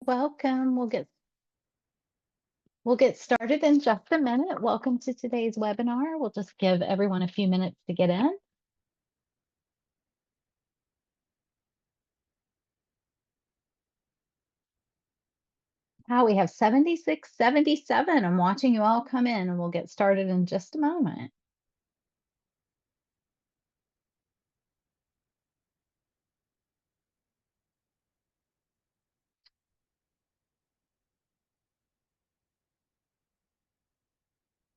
Welcome. We'll get started in just a minute. Welcome to today's webinar. We'll just give everyone a few minutes to get in. Wow, we have 76, 77. I'm watching you all come in, and we'll get started in just a moment.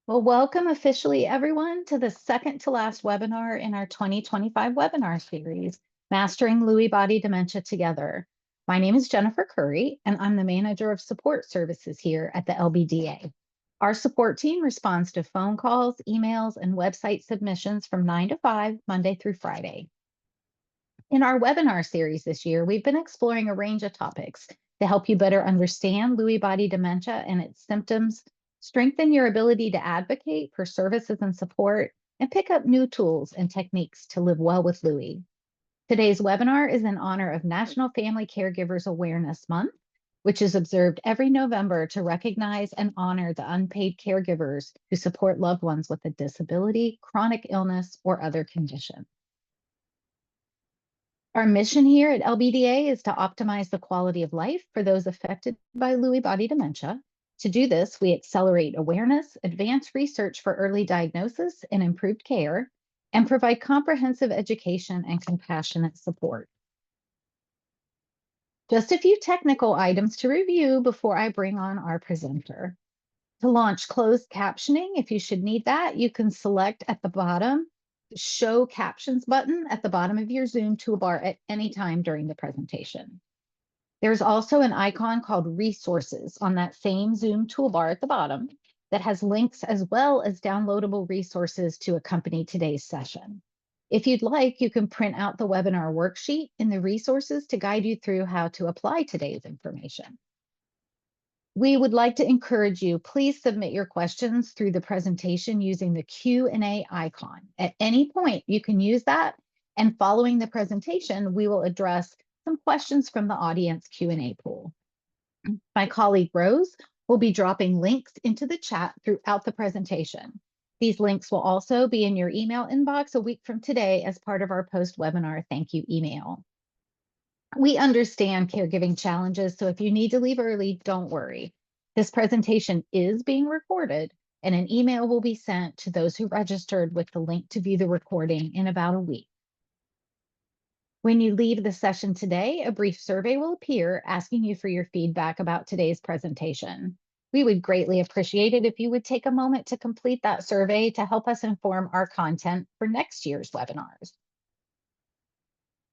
Well, welcome officially, everyone, to the second to last webinar in our 2025 webinar series, Mastering Lewy Body Dementia Together. My name is Jennifer Curry, and I'm the Manager of Support Services here at the LBDA. Our support team responds to phone calls, emails, and website submissions from 9 to 5, Monday through Friday. In our webinar series this year, we've been exploring a range of topics to help you better understand Lewy body dementia and its symptoms, strengthen your ability to advocate for services and support, and pick up new tools and techniques to live well with Lewy. Today's webinar is in honor of National Family Caregivers Awareness Month, which is observed every November to recognize and honor the unpaid caregivers who support loved ones with a disability, chronic illness, or other condition. Our mission here at LBDA is to optimize the quality of life for those affected by Lewy body dementia. To do this, we accelerate awareness, advance research for early diagnosis and improved care, and provide comprehensive education and compassionate support. Just a few technical items to review before I bring on our presenter. To launch closed captioning, if you should need that, you can select at the bottom Show Captions button at the bottom of your Zoom toolbar at any time during the presentation. There's also an icon called Resources on that same Zoom toolbar at the bottom that has links as well as downloadable resources to accompany today's session. If you'd like, you can print out the webinar worksheet in the resources to guide you through how to apply today's information. We would like to encourage you, please submit your questions through the presentation using the Q&A icon. At any point, you can use that, and following the presentation, we will address some questions from the audience Q&A pool. My colleague Rose will be dropping links into the chat throughout the presentation. These links will also be in your email inbox a week from today as part of our post-webinar thank you email. We understand caregiving challenges, so if you need to leave early, don't worry. This presentation is being recorded, and an email will be sent to those who registered with the link to view the recording in about a week. When you leave the session today, a brief survey will appear asking you for your feedback about today's presentation. We would greatly appreciate it if you would take a moment to complete that survey to help us inform our content for next year's webinars.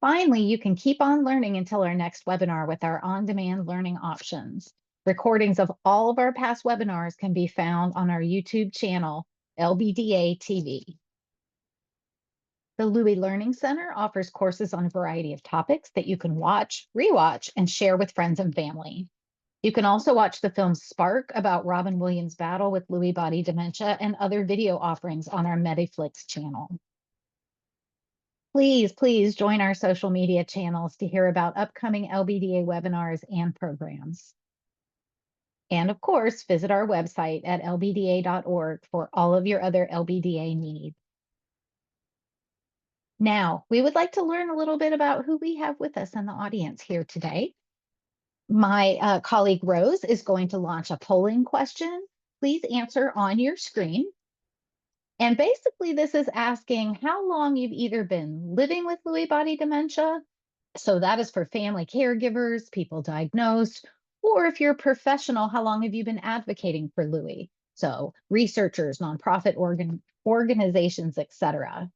Finally, you can keep on learning until our next webinar with our on-demand learning options. Recordings of all of our past webinars can be found on our YouTube channel, LBDA TV. The Lewy Learning Center offers courses on a variety of topics that you can watch, rewatch, and share with friends and family. You can also watch the film Spark about Robin Williams' battle with Lewy body dementia and other video offerings on our Mediflix channel. Please join our social media channels to hear about upcoming LBDA webinars and programs. And of course, visit our website at lbda.org for all of your other LBDA needs. Now, we would like to learn a little bit about who we have with us in the audience here today. My colleague Rose is going to launch a polling question. Please answer on your screen. And basically, this is asking how long you've either been living with Lewy body dementia, so that is for family caregivers, people diagnosed, or if you're a professional, how long have you been advocating for Lewy? So researchers, nonprofit organizations, etc.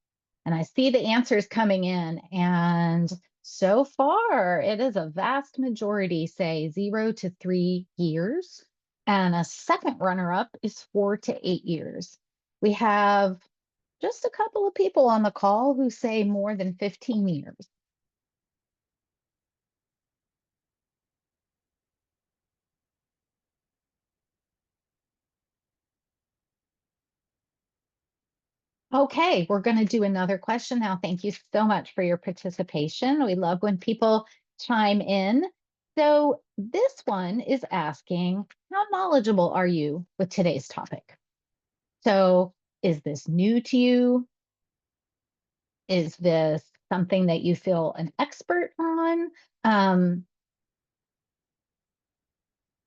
And I see the answers coming in, and so far it is a vast majority say 0 to 3 years, and a second runner-up is 4 to 8 years. We have just a couple of people on the call who say more than 15 years. Okay, we're going to do another question now. Thank you so much for your participation. We love when people chime in. So this one is asking, how knowledgeable are you with today's topic? So is this new to you? Is this something that you feel an expert on? Um,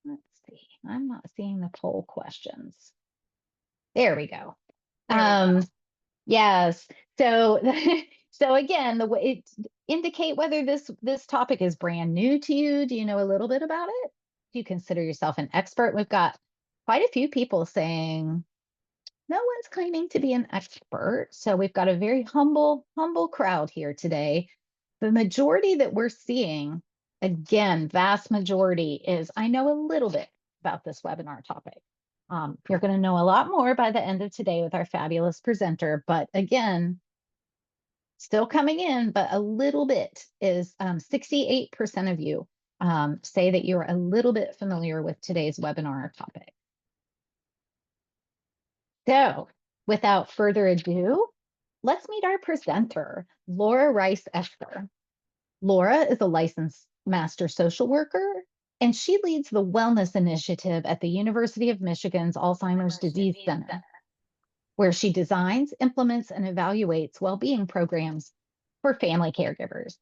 let's see. I'm not seeing the poll questions. There we go. There we go. Yes. So so again, the way it indicate whether this topic is brand new to you. Do you know a little bit about it? Do you consider yourself an expert? We've got quite a few people saying no one's claiming to be an expert. So we've got a very humble crowd here today. The majority that we're seeing, again, vast majority is I know a little bit about this webinar topic. You're going to know a lot more by the end of today with our fabulous presenter. But again, still coming in, but a little bit is 68% of you say that you're a little bit familiar with today's webinar topic. So without further ado, let's meet our presenter, Laura Rice-Oeschger. Laura is a licensed master social worker, and she leads the wellness initiative at the University of Michigan's Alzheimer's Disease Center, where she designs, implements, and evaluates well-being programs for family caregivers.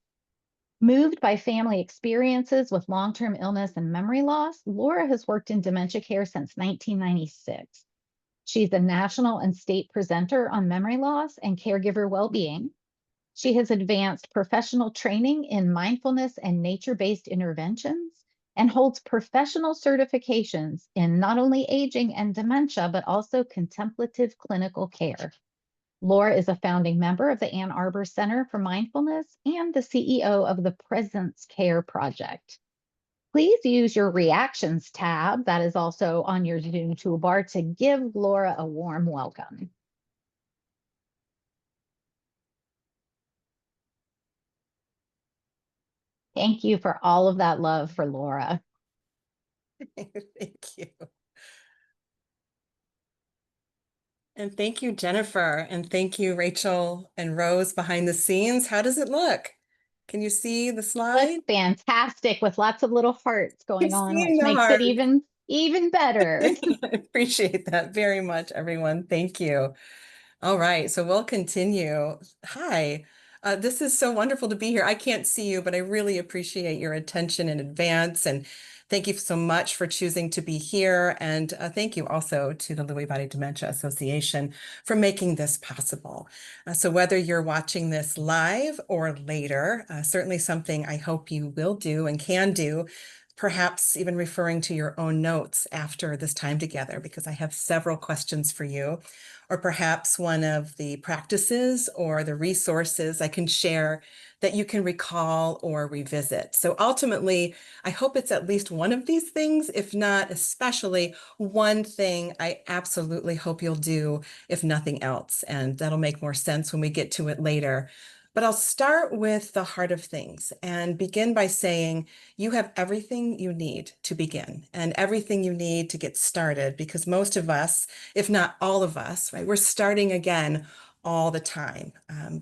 Moved by family experiences with long-term illness and memory loss, Laura has worked in dementia care since 1996. She's a national and state presenter on memory loss and caregiver well-being. She has advanced professional training in mindfulness and nature-based interventions and holds professional certifications in not only aging and dementia, but also contemplative clinical care. Laura is a founding member of the Ann Arbor Center for Mindfulness and the CEO of the Presence Care Project. Please use your reactions tab that is also on your Zoom toolbar to give Laura a warm welcome. Thank you for all of that love for Laura. Thank you. And thank you, Jennifer. And thank you, Rachel and Rose behind the scenes. How does it look? Can you see the slide? Looks fantastic with lots of little hearts going I'm on, seeing which the makes it heart. even better. I appreciate that very much, everyone. Thank you. All right, so we'll continue. Hi, this is so wonderful to be here. I can't see you, but I really appreciate your attention in advance. And thank you so much for choosing to be here. And thank you also to the Lewy Body Dementia Association for making this possible. So whether you're watching this live or later, certainly something I hope you will do and can do, perhaps even referring to your own notes after this time together, because I have several questions for you, or perhaps one of the practices or the resources I can share that you can recall or revisit. So ultimately, I hope it's at least one of these things, if not especially one thing I absolutely hope you'll do, if nothing else. And that'll make more sense when we get to it later. But I'll start with the heart of things and begin by saying you have everything you need to begin and everything you need to get started, because most of us, if not all of us, right, we're starting again all the time.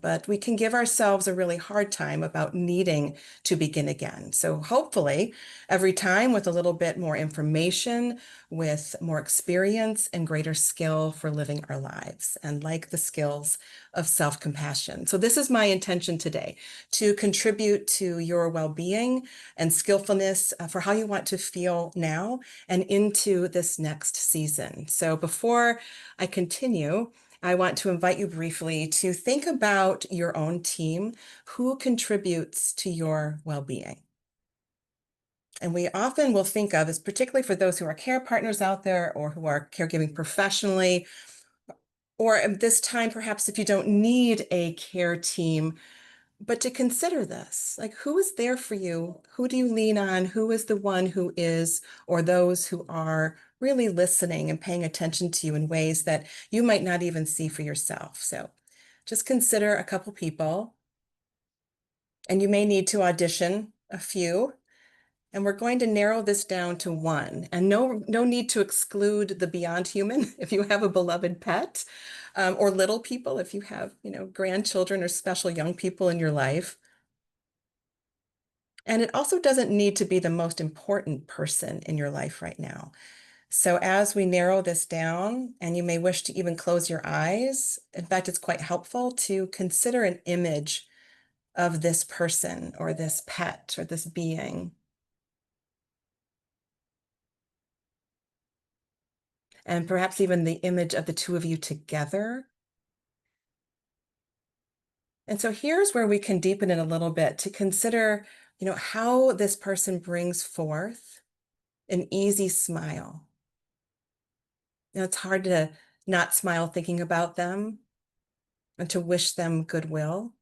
But we can give ourselves a really hard time about needing to begin again. So hopefully every time with a little bit more information, with more experience and greater skill for living our lives, and like the skills of self-compassion. So this is my intention today, to contribute to your well-being and skillfulness for how you want to feel now and into this next season. So before I continue, I want to invite you briefly to think about your own team. Who contributes to your well-being? And we often will think of, as particularly for those who are care partners out there or who are caregiving professionally, or at this time, perhaps if you don't need a care team, but to consider this, like, who is there for you? Who do you lean on? Who is the one who is, or those who are really listening and paying attention to you in ways that you might not even see for yourself? So just consider a couple people, and you may need to audition a few. And we're going to narrow this down to one, and no need to exclude the beyond human if you have a beloved pet, or little people if you have, grandchildren or special young people in your life. And it also doesn't need to be the most important person in your life right now. So as we narrow this down, and you may wish to even close your eyes, in fact, it's quite helpful to consider an image of this person or this pet or this being. And perhaps even the image of the two of you together. And so here's where we can deepen it a little bit to consider, how this person brings forth an easy smile. It's hard to not smile thinking about them and to wish them goodwill.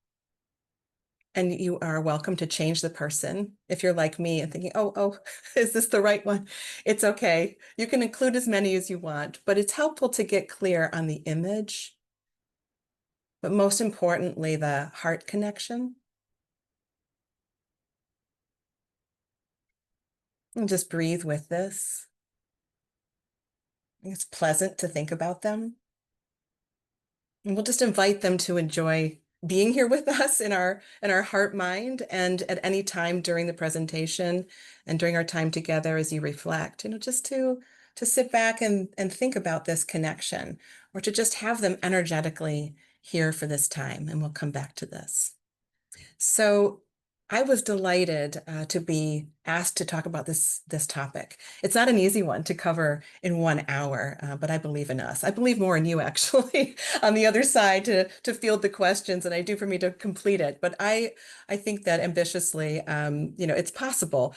And you are welcome to change the person. If you're like me and thinking, oh, is this the right one? It's okay. You can include as many as you want, but it's helpful to get clear on the image, but most importantly, the heart connection. And just breathe with this. It's pleasant to think about them. And we'll just invite them to enjoy being here with us in our heart mind, and at any time during the presentation and during our time together as you reflect, just to sit back and think about this connection, or to just have them energetically here for this time. And we'll come back to this. So I was delighted to be asked to talk about this topic. It's not an easy one to cover in 1 hour, but I believe in us. I believe more in you, actually, on the other side to field the questions than I do for me to complete it. But I think that ambitiously, it's possible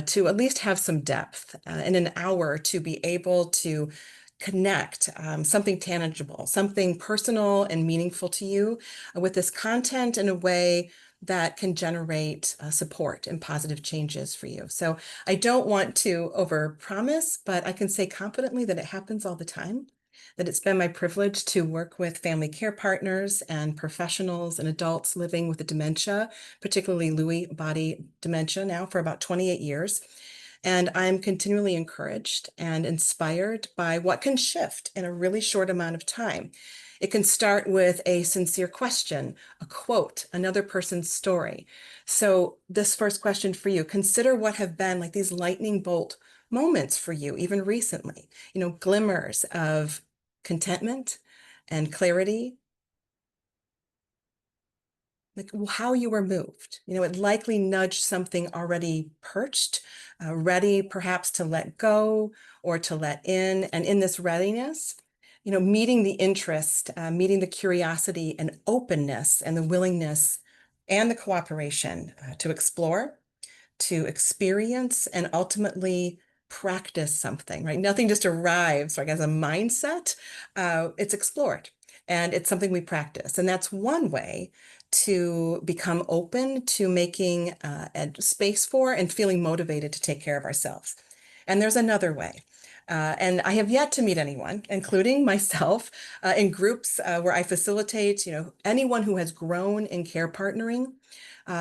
to at least have some depth in an hour, to be able to connect something tangible, something personal and meaningful to you with this content in a way that can generate support and positive changes for you. So I don't want to overpromise, but I can say confidently that it happens all the time, that it's been my privilege to work with family care partners and professionals and adults living with the dementia, particularly Lewy body dementia, now for about 28 years. And I'm continually encouraged and inspired by what can shift in a really short amount of time. It can start with a sincere question, a quote, another person's story. So this first question for you, consider what have been like these lightning bolt moments for you, even recently, glimmers of contentment and clarity, like how you were moved. It likely nudged something already perched, ready perhaps to let go or to let in. And in this readiness, meeting the interest, meeting the curiosity and openness and the willingness and the cooperation to explore, to experience, and ultimately practice something, right? Nothing just arrives like as a mindset. It's explored, and it's something we practice. And that's one way to become open to making a space for and feeling motivated to take care of ourselves. And there's another way. And I have yet to meet anyone, including myself, in groups where I facilitate, anyone who has grown in care partnering,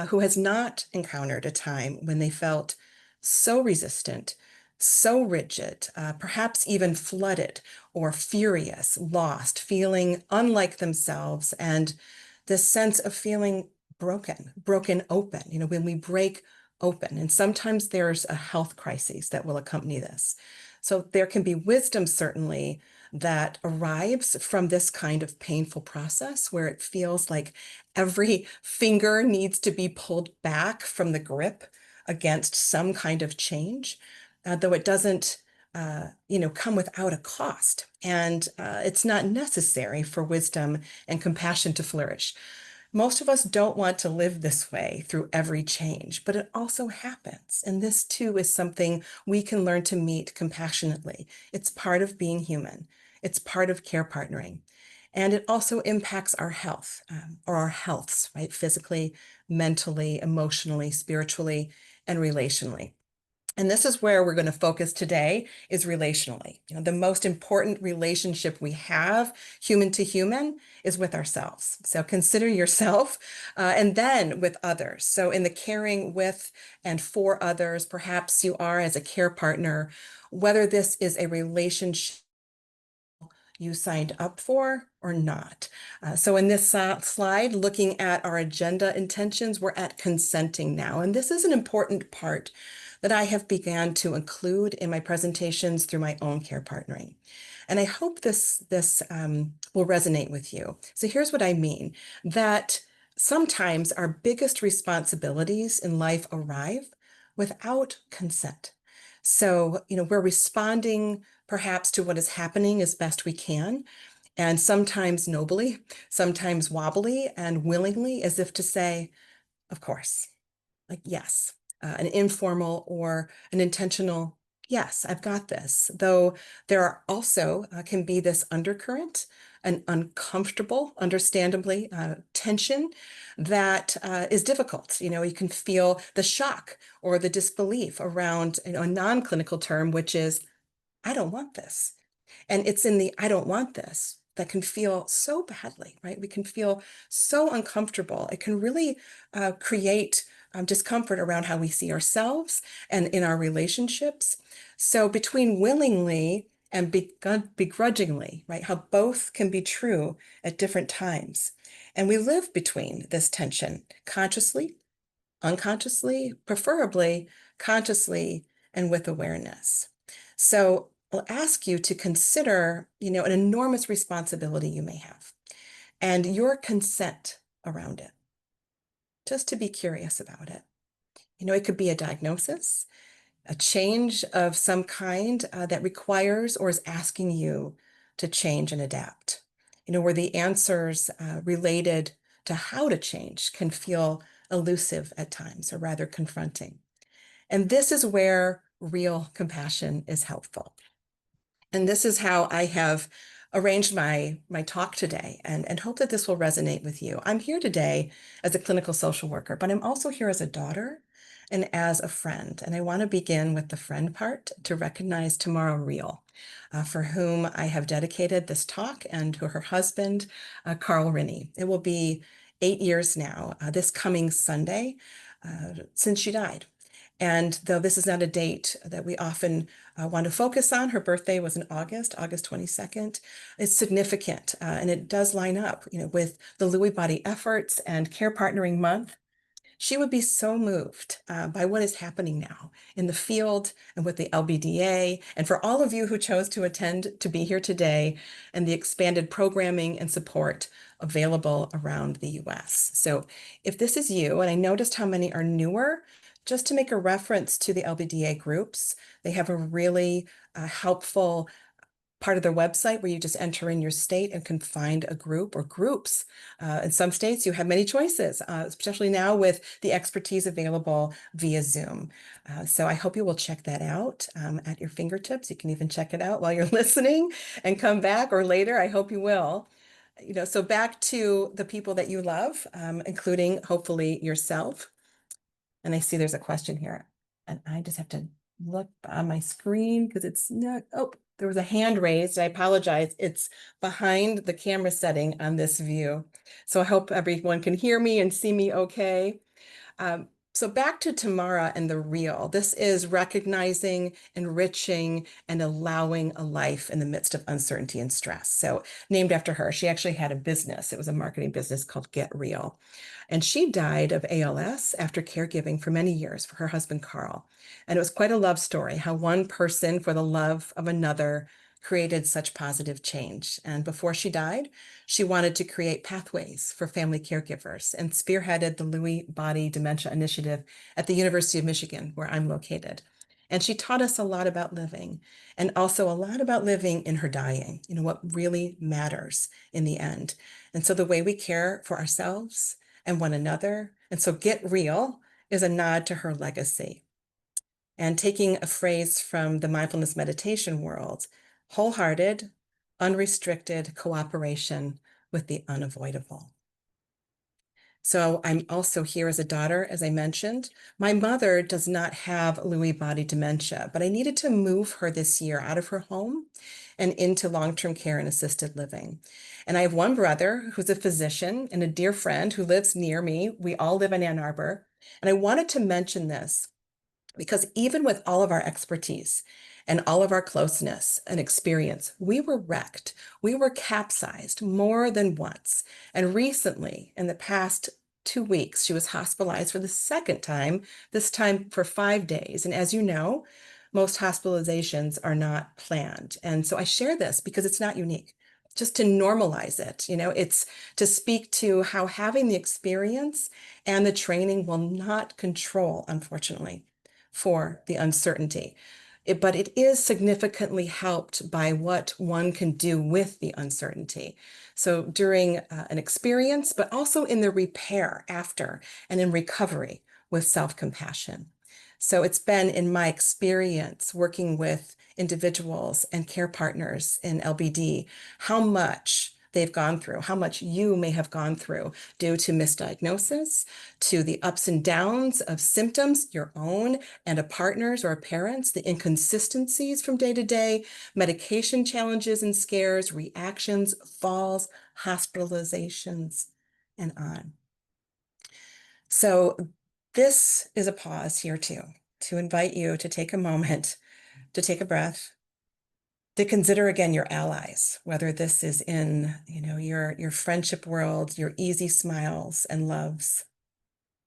who has not encountered a time when they felt so resistant, so rigid, perhaps even flooded or furious, lost, feeling unlike themselves, and this sense of feeling broken open, when we break open. And sometimes there's a health crisis that will accompany this. So there can be wisdom, certainly, that arrives from this kind of painful process where it feels like every finger needs to be pulled back from the grip against some kind of change, though it doesn't, come without a cost. And it's not necessary for wisdom and compassion to flourish. Most of us don't want to live this way through every change, but it also happens. And this too is something we can learn to meet compassionately. It's part of being human. It's part of care partnering. And it also impacts our health, or our healths, right? Physically, mentally, emotionally, spiritually, and relationally. And this is where we're going to focus today, is relationally. The most important relationship we have, human to human, is with ourselves. So consider yourself, and then with others. So in the caring with and for others, perhaps you are as a care partner, whether this is a relationship you signed up for or not. So in this slide, looking at our agenda intentions, we're at consenting now. And this is an important part that I have began to include in my presentations through my own care partnering. And I hope this will resonate with you. So here's what I mean, that sometimes our biggest responsibilities in life arrive without consent. So, we're responding perhaps to what is happening as best we can, and sometimes nobly, sometimes wobbly and willingly, as if to say, of course, like, yes, an informal or an intentional, yes, I've got this. Though there are also can be this undercurrent, an uncomfortable, understandably, tension that is difficult. You can feel the shock or the disbelief around, a non-clinical term, which is, I don't want this. And it's in the I don't want this that can feel so badly, right? We can feel so uncomfortable. It can really create discomfort around how we see ourselves and in our relationships. So between willingly and begrudgingly, right? How both can be true at different times. And we live between this tension consciously, unconsciously, preferably consciously, and with awareness. So I'll ask you to consider, an enormous responsibility you may have and your consent around it, just to be curious about it. It could be a diagnosis, a change of some kind that requires or is asking you to change and adapt, where the answers related to how to change can feel elusive at times, or rather confronting. And this is where real compassion is helpful. And this is how I have arranged my talk today, and hope that this will resonate with you. I'm here today as a clinical social worker, but I'm also here as a daughter and as a friend. And I want to begin with the friend part to recognize Tamara Reel, for whom I have dedicated this talk, and to her husband, Carl Rinney. It will be 8 years now, this coming Sunday, since she died. And though this is not a date that we often want to focus on, her birthday was in August 22nd. It's significant, and it does line up, with the Lewy body efforts and Care Partnering Month. She would be so moved by what is happening now in the field and with the LBDA, and for all of you who chose to attend to be here today, and the expanded programming and support available around the US. So if this is you, and I noticed how many are newer, just to make a reference to the LBDA groups, they have a really helpful part of their website where you just enter in your state and can find a group or groups. In some states, you have many choices, especially now with the expertise available via Zoom. So I hope you will check that out at your fingertips. You can even check it out while you're listening and come back, or later. I hope you will. So back to the people that you love, including hopefully yourself. And I see there's a question here, and I just have to look on my screen because it's not, oh, there was a hand raised. I apologize. It's behind the camera setting on this view. So I hope everyone can hear me and see me okay. So back to Tamara and the real. This is recognizing, enriching, and allowing a life in the midst of uncertainty and stress. So named after her, she actually had a business. It was a marketing business called Get Real. And she died of ALS after caregiving for many years for her husband, Carl. And it was quite a love story, how one person for the love of another created such positive change. And before she died, she wanted to create pathways for family caregivers and spearheaded the Lewy Body Dementia Initiative at the University of Michigan, where I'm located. And she taught us a lot about living, and also a lot about living in her dying, what really matters in the end. And so the way we care for ourselves and one another. And so Get Real is a nod to her legacy. And taking a phrase from the mindfulness meditation world, wholehearted, unrestricted cooperation with the unavoidable. So I'm also here as a daughter, as I mentioned. My mother does not have Lewy body dementia, but I needed to move her this year out of her home and into long-term care and assisted living. And I have one brother who's a physician and a dear friend who lives near me. We all live in Ann Arbor. And I wanted to mention this because even with all of our expertise and all of our closeness and experience, we were wrecked. We were capsized more than once. And recently, in the past 2 weeks, she was hospitalized for the second time, this time for 5 days. And as you know, most hospitalizations are not planned. And so I share this because it's not unique. Just to normalize it, it's to speak to how having the experience and the training will not control, unfortunately, for the uncertainty. But it is significantly helped by what one can do with the uncertainty. So during an experience, but also in the repair after and in recovery with self-compassion. So it's been in my experience working with individuals and care partners in LBD, how much they've gone through, how much you may have gone through due to misdiagnosis, to the ups and downs of symptoms, your own and a partner's or a parent's, the inconsistencies from day to day, medication challenges and scares, reactions, falls, hospitalizations, and on. So this is a pause here too, to invite you to take a moment, to take a breath, to consider again your allies, whether this is in, your friendship world, your easy smiles and loves,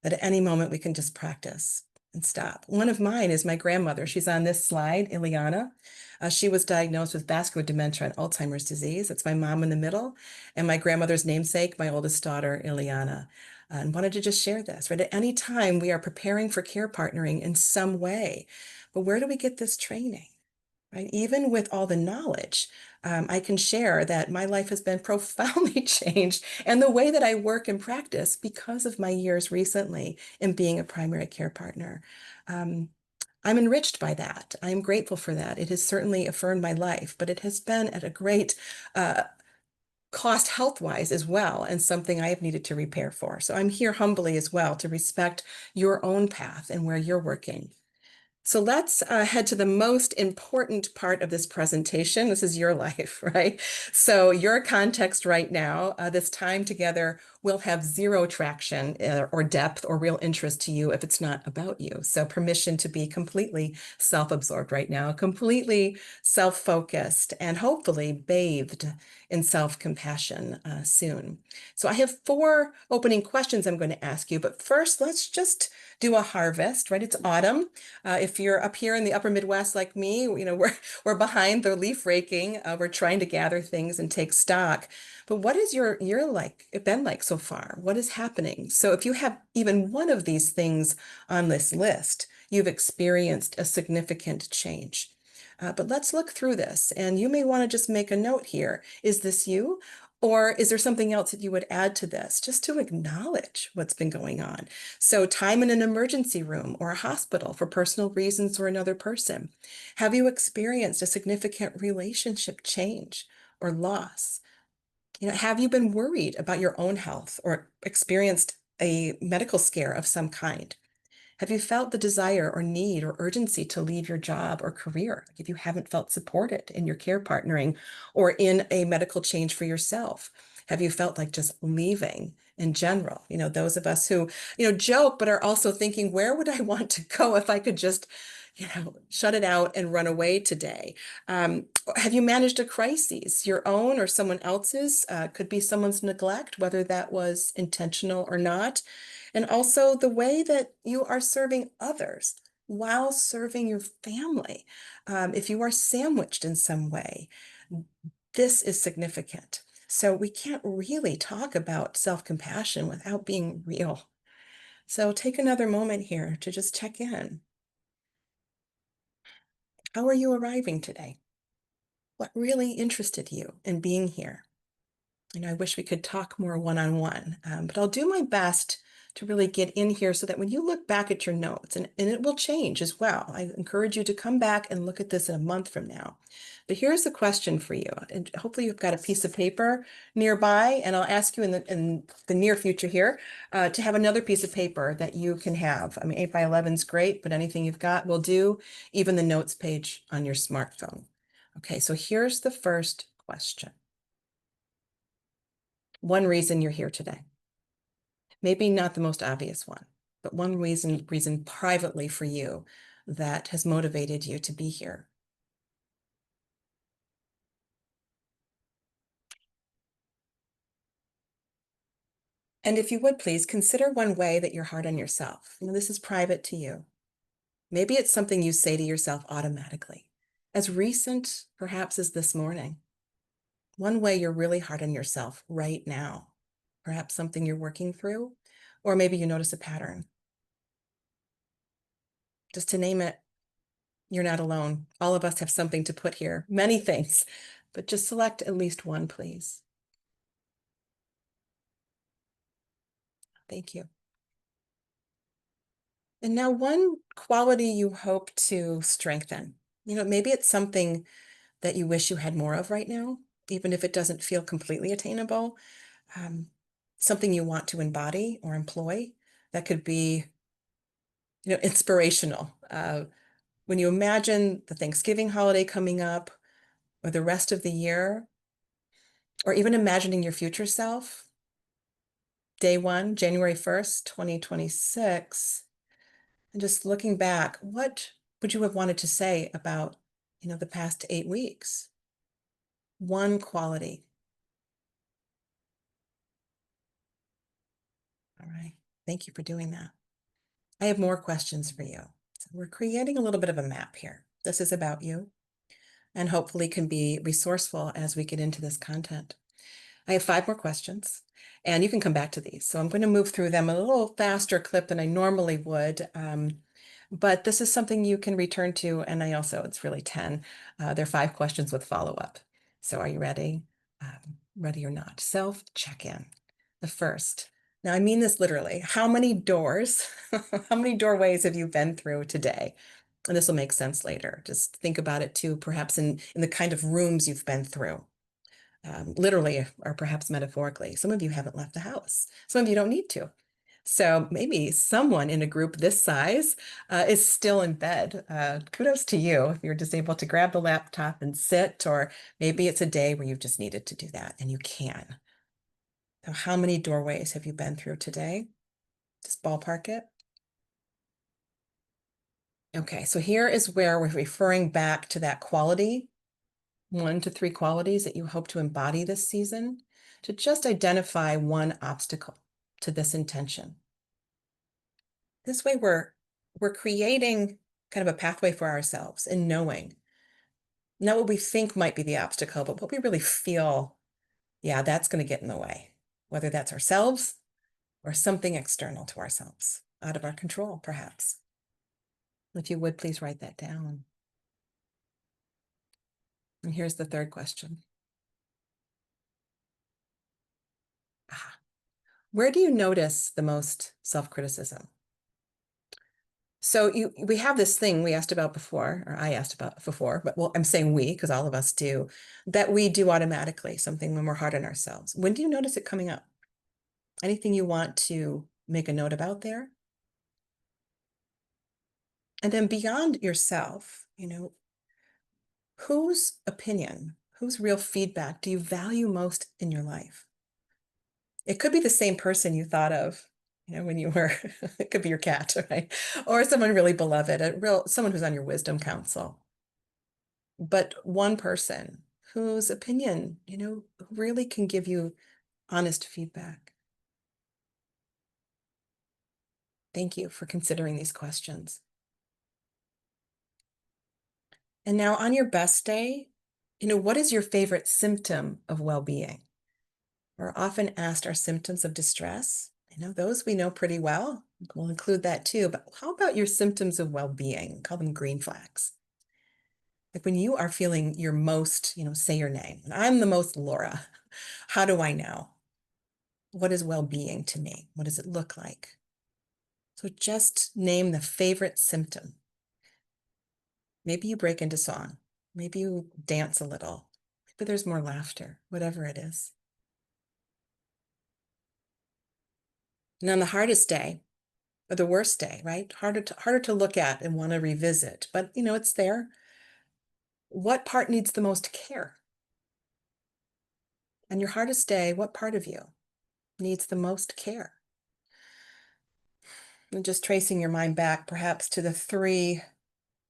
that at any moment we can just practice and stop. One of mine is my grandmother. She's on this slide, Ileana. She was diagnosed with vascular dementia and Alzheimer's disease. That's my mom in the middle, and my grandmother's namesake, my oldest daughter, Ileana. And wanted to just share this, right? At any time, we are preparing for care partnering in some way. But where do we get this training? Right? Even with all the knowledge, I can share that my life has been profoundly changed and the way that I work and practice because of my years recently in being a primary care partner. I'm enriched by that. I'm grateful for that. It has certainly affirmed my life, but it has been at a great cost health-wise as well, and something I have needed to repair for. So I'm here humbly as well to respect your own path and where you're working. So let's head to the most important part of this presentation. This is your life, right? So your context right now, this time together will have zero traction or depth or real interest to you if it's not about you. So permission to be completely self-absorbed right now, completely self-focused, and hopefully bathed in self-compassion soon. So I have 4 opening questions I'm going to ask you, but first let's just do a harvest, right? It's autumn. If you're up here in the upper Midwest like me, we're behind the leaf raking. We're trying to gather things and take stock. But what is your year been like so far? What is happening? So if you have even one of these things on this list, you've experienced a significant change. But let's look through this, and you may want to just make a note here. Is this you? Or is there something else that you would add to this just to acknowledge what's been going on? So time in an emergency room or a hospital for personal reasons or another person. Have you experienced a significant relationship change or loss? Have you been worried about your own health or experienced a medical scare of some kind? Have you felt the desire or need or urgency to leave your job or career if you haven't felt supported in your care partnering or in a medical change for yourself? Have you felt like just leaving in general? Those of us who, joke, but are also thinking, where would I want to go if I could just, shut it out and run away today? Have you managed a crisis, your own or someone else's? Could be someone's neglect, whether that was intentional or not. And also the way that you are serving others while serving your family. If you are sandwiched in some way, this is significant. So we can't really talk about self-compassion without being real. So take another moment here to just check in. How are you arriving today? What really interested you in being here? I wish we could talk more one-on-one, but I'll do my best to really get in here so that when you look back at your notes, and it will change as well. I encourage you to come back and look at this in a month from now. But here's the question for you, and hopefully you've got a piece of paper nearby, and I'll ask you in the near future here to have another piece of paper that you can have. I mean, 8 by 11 is great, but anything you've got will do, even the notes page on your smartphone. Okay, so here's the first question. One reason you're here today. Maybe not the most obvious one, but one reason privately for you that has motivated you to be here. And if you would please consider one way that you're hard on yourself. This is private to you. Maybe it's something you say to yourself automatically, as recent perhaps as this morning. One way you're really hard on yourself right now, perhaps something you're working through, or maybe you notice a pattern. Just to name it, you're not alone. All of us have something to put here, many things, but just select at least one, please. Thank you. And now one quality you hope to strengthen. Maybe it's something that you wish you had more of right now, even if it doesn't feel completely attainable. Um, Something you want to embody or employ that could be, inspirational. When you imagine the Thanksgiving holiday coming up or the rest of the year, or even imagining your future self, day one, January 1st, 2026, and just looking back, what would you have wanted to say about, the past 8 weeks? One quality. All right. Thank you for doing that. I have more questions for you. So we're creating a little bit of a map here. This is about you and hopefully can be resourceful as we get into this content. I have 5 more questions and you can come back to these. So I'm going to move through them a little faster clip than I normally would. But this is something you can return to. And it's really 10. There are 5 questions with follow-up. So are you ready? Ready or not? Self check-in. The first. Now, I mean this literally. How many doors, how many doorways have you been through today? And this will make sense later. Just think about it too, perhaps in the kind of rooms you've been through, literally or perhaps metaphorically. Some of you haven't left the house. Some of you don't need to. So maybe someone in a group this size is still in bed. Kudos to you if you're just able to grab the laptop and sit, or maybe it's a day where you've just needed to do that and you can. So how many doorways have you been through today? Just ballpark it. Okay, so here is where we're referring back to that quality, 1 to 3 qualities that you hope to embody this season, to just identify one obstacle to this intention. This way we're creating kind of a pathway for ourselves and knowing not what we think might be the obstacle, but what we really feel, yeah, that's going to get in the way, whether that's ourselves or something external to ourselves, out of our control, perhaps. If you would, please write that down. And here's the third question. Where do you notice the most self-criticism? So we have this thing we asked about before, or I asked about before, but well, I'm saying we, because all of us do, that we do automatically, something when we're hard on ourselves. When do you notice it coming up? Anything you want to make a note about there? And then beyond yourself, whose opinion, whose real feedback do you value most in your life? It could be the same person you thought of, when you were, it could be your cat, right? Or someone really beloved, someone who's on your wisdom council. But one person whose opinion, really can give you honest feedback. Thank you for considering these questions. And now on your best day, what is your favorite symptom of well-being? We're often asked our symptoms of distress. Those we know pretty well. We'll include that too. But how about your symptoms of well-being? Call them green flags. Like when you are feeling your most, say your name. I'm the most Laura. How do I know? What is well-being to me? What does it look like? So just name the favorite symptom. Maybe you break into song. Maybe you dance a little. Maybe there's more laughter, whatever it is. And on the hardest day, or the worst day, right? Harder to look at and want to revisit, but it's there. What part needs the most care? On your hardest day, what part of you needs the most care? And just tracing your mind back perhaps to the 3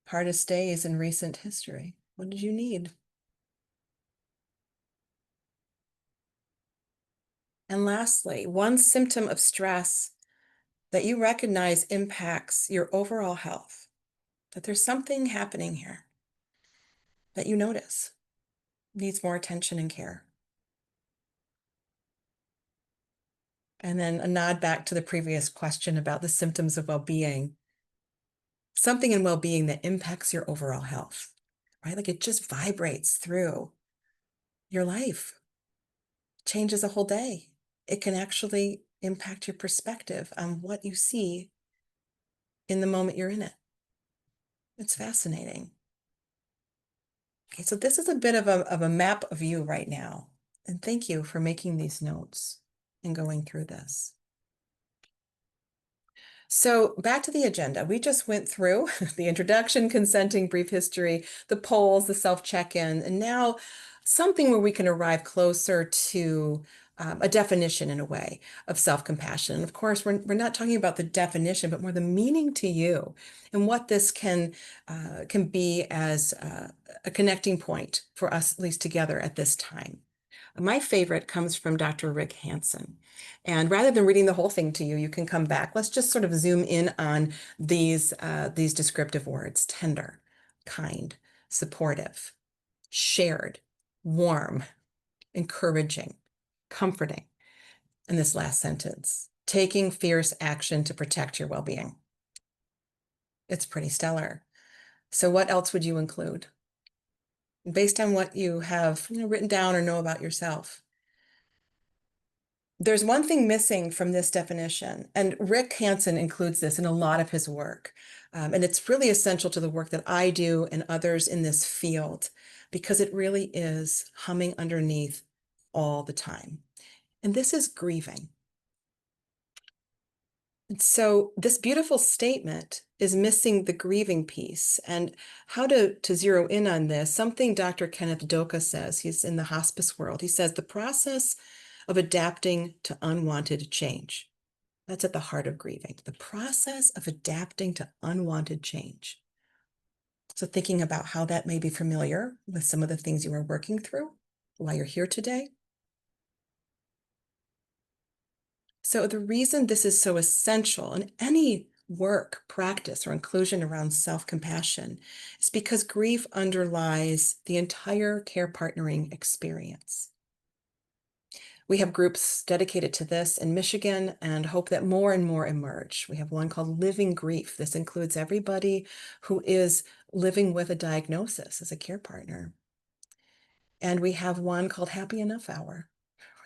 hardest days in recent history. What did you need? And lastly, one symptom of stress that you recognize impacts your overall health, that there's something happening here that you notice needs more attention and care. And then a nod back to the previous question about the symptoms of well-being. Something in well-being that impacts your overall health, right? Like it just vibrates through your life, changes a whole day. It can actually impact your perspective on what you see in the moment you're in it. It's fascinating. Okay, so this is a bit of a map of you right now. And thank you for making these notes and going through this. So back to the agenda. We just went through the introduction, consenting, brief history, the polls, the self-check-in, and now something where we can arrive closer to a definition in a way of self-compassion. And of course, we're not talking about the definition, but more the meaning to you and what this can be as a connecting point for us, at least together at this time. My favorite comes from Dr. Rick Hansen. And rather than reading the whole thing to you, you can come back. Let's just sort of zoom in on these descriptive words: tender, kind, supportive, shared, warm, encouraging, comforting. And this last sentence: taking fierce action to protect your well-being. It's pretty stellar. So what else would you include based on what you have written down or know about yourself? There's one thing missing from this definition, and Rick Hansen includes this in a lot of his work. And it's really essential to the work that I do and others in this field, because it really is humming underneath all the time. And this is grieving. And so this beautiful statement is missing the grieving piece. And how to zero in on this, something Dr. Kenneth Doka says, he's in the hospice world. He says the process of adapting to unwanted change. That's at the heart of grieving, the process of adapting to unwanted change. So thinking about how that may be familiar with some of the things you are working through while you're here today. So the reason this is so essential in any work, practice, or inclusion around self-compassion is because grief underlies the entire care partnering experience. We have groups dedicated to this in Michigan and hope that more and more emerge. We have one called Living Grief. This includes everybody who is living with a diagnosis as a care partner. And we have one called Happy Enough Hour,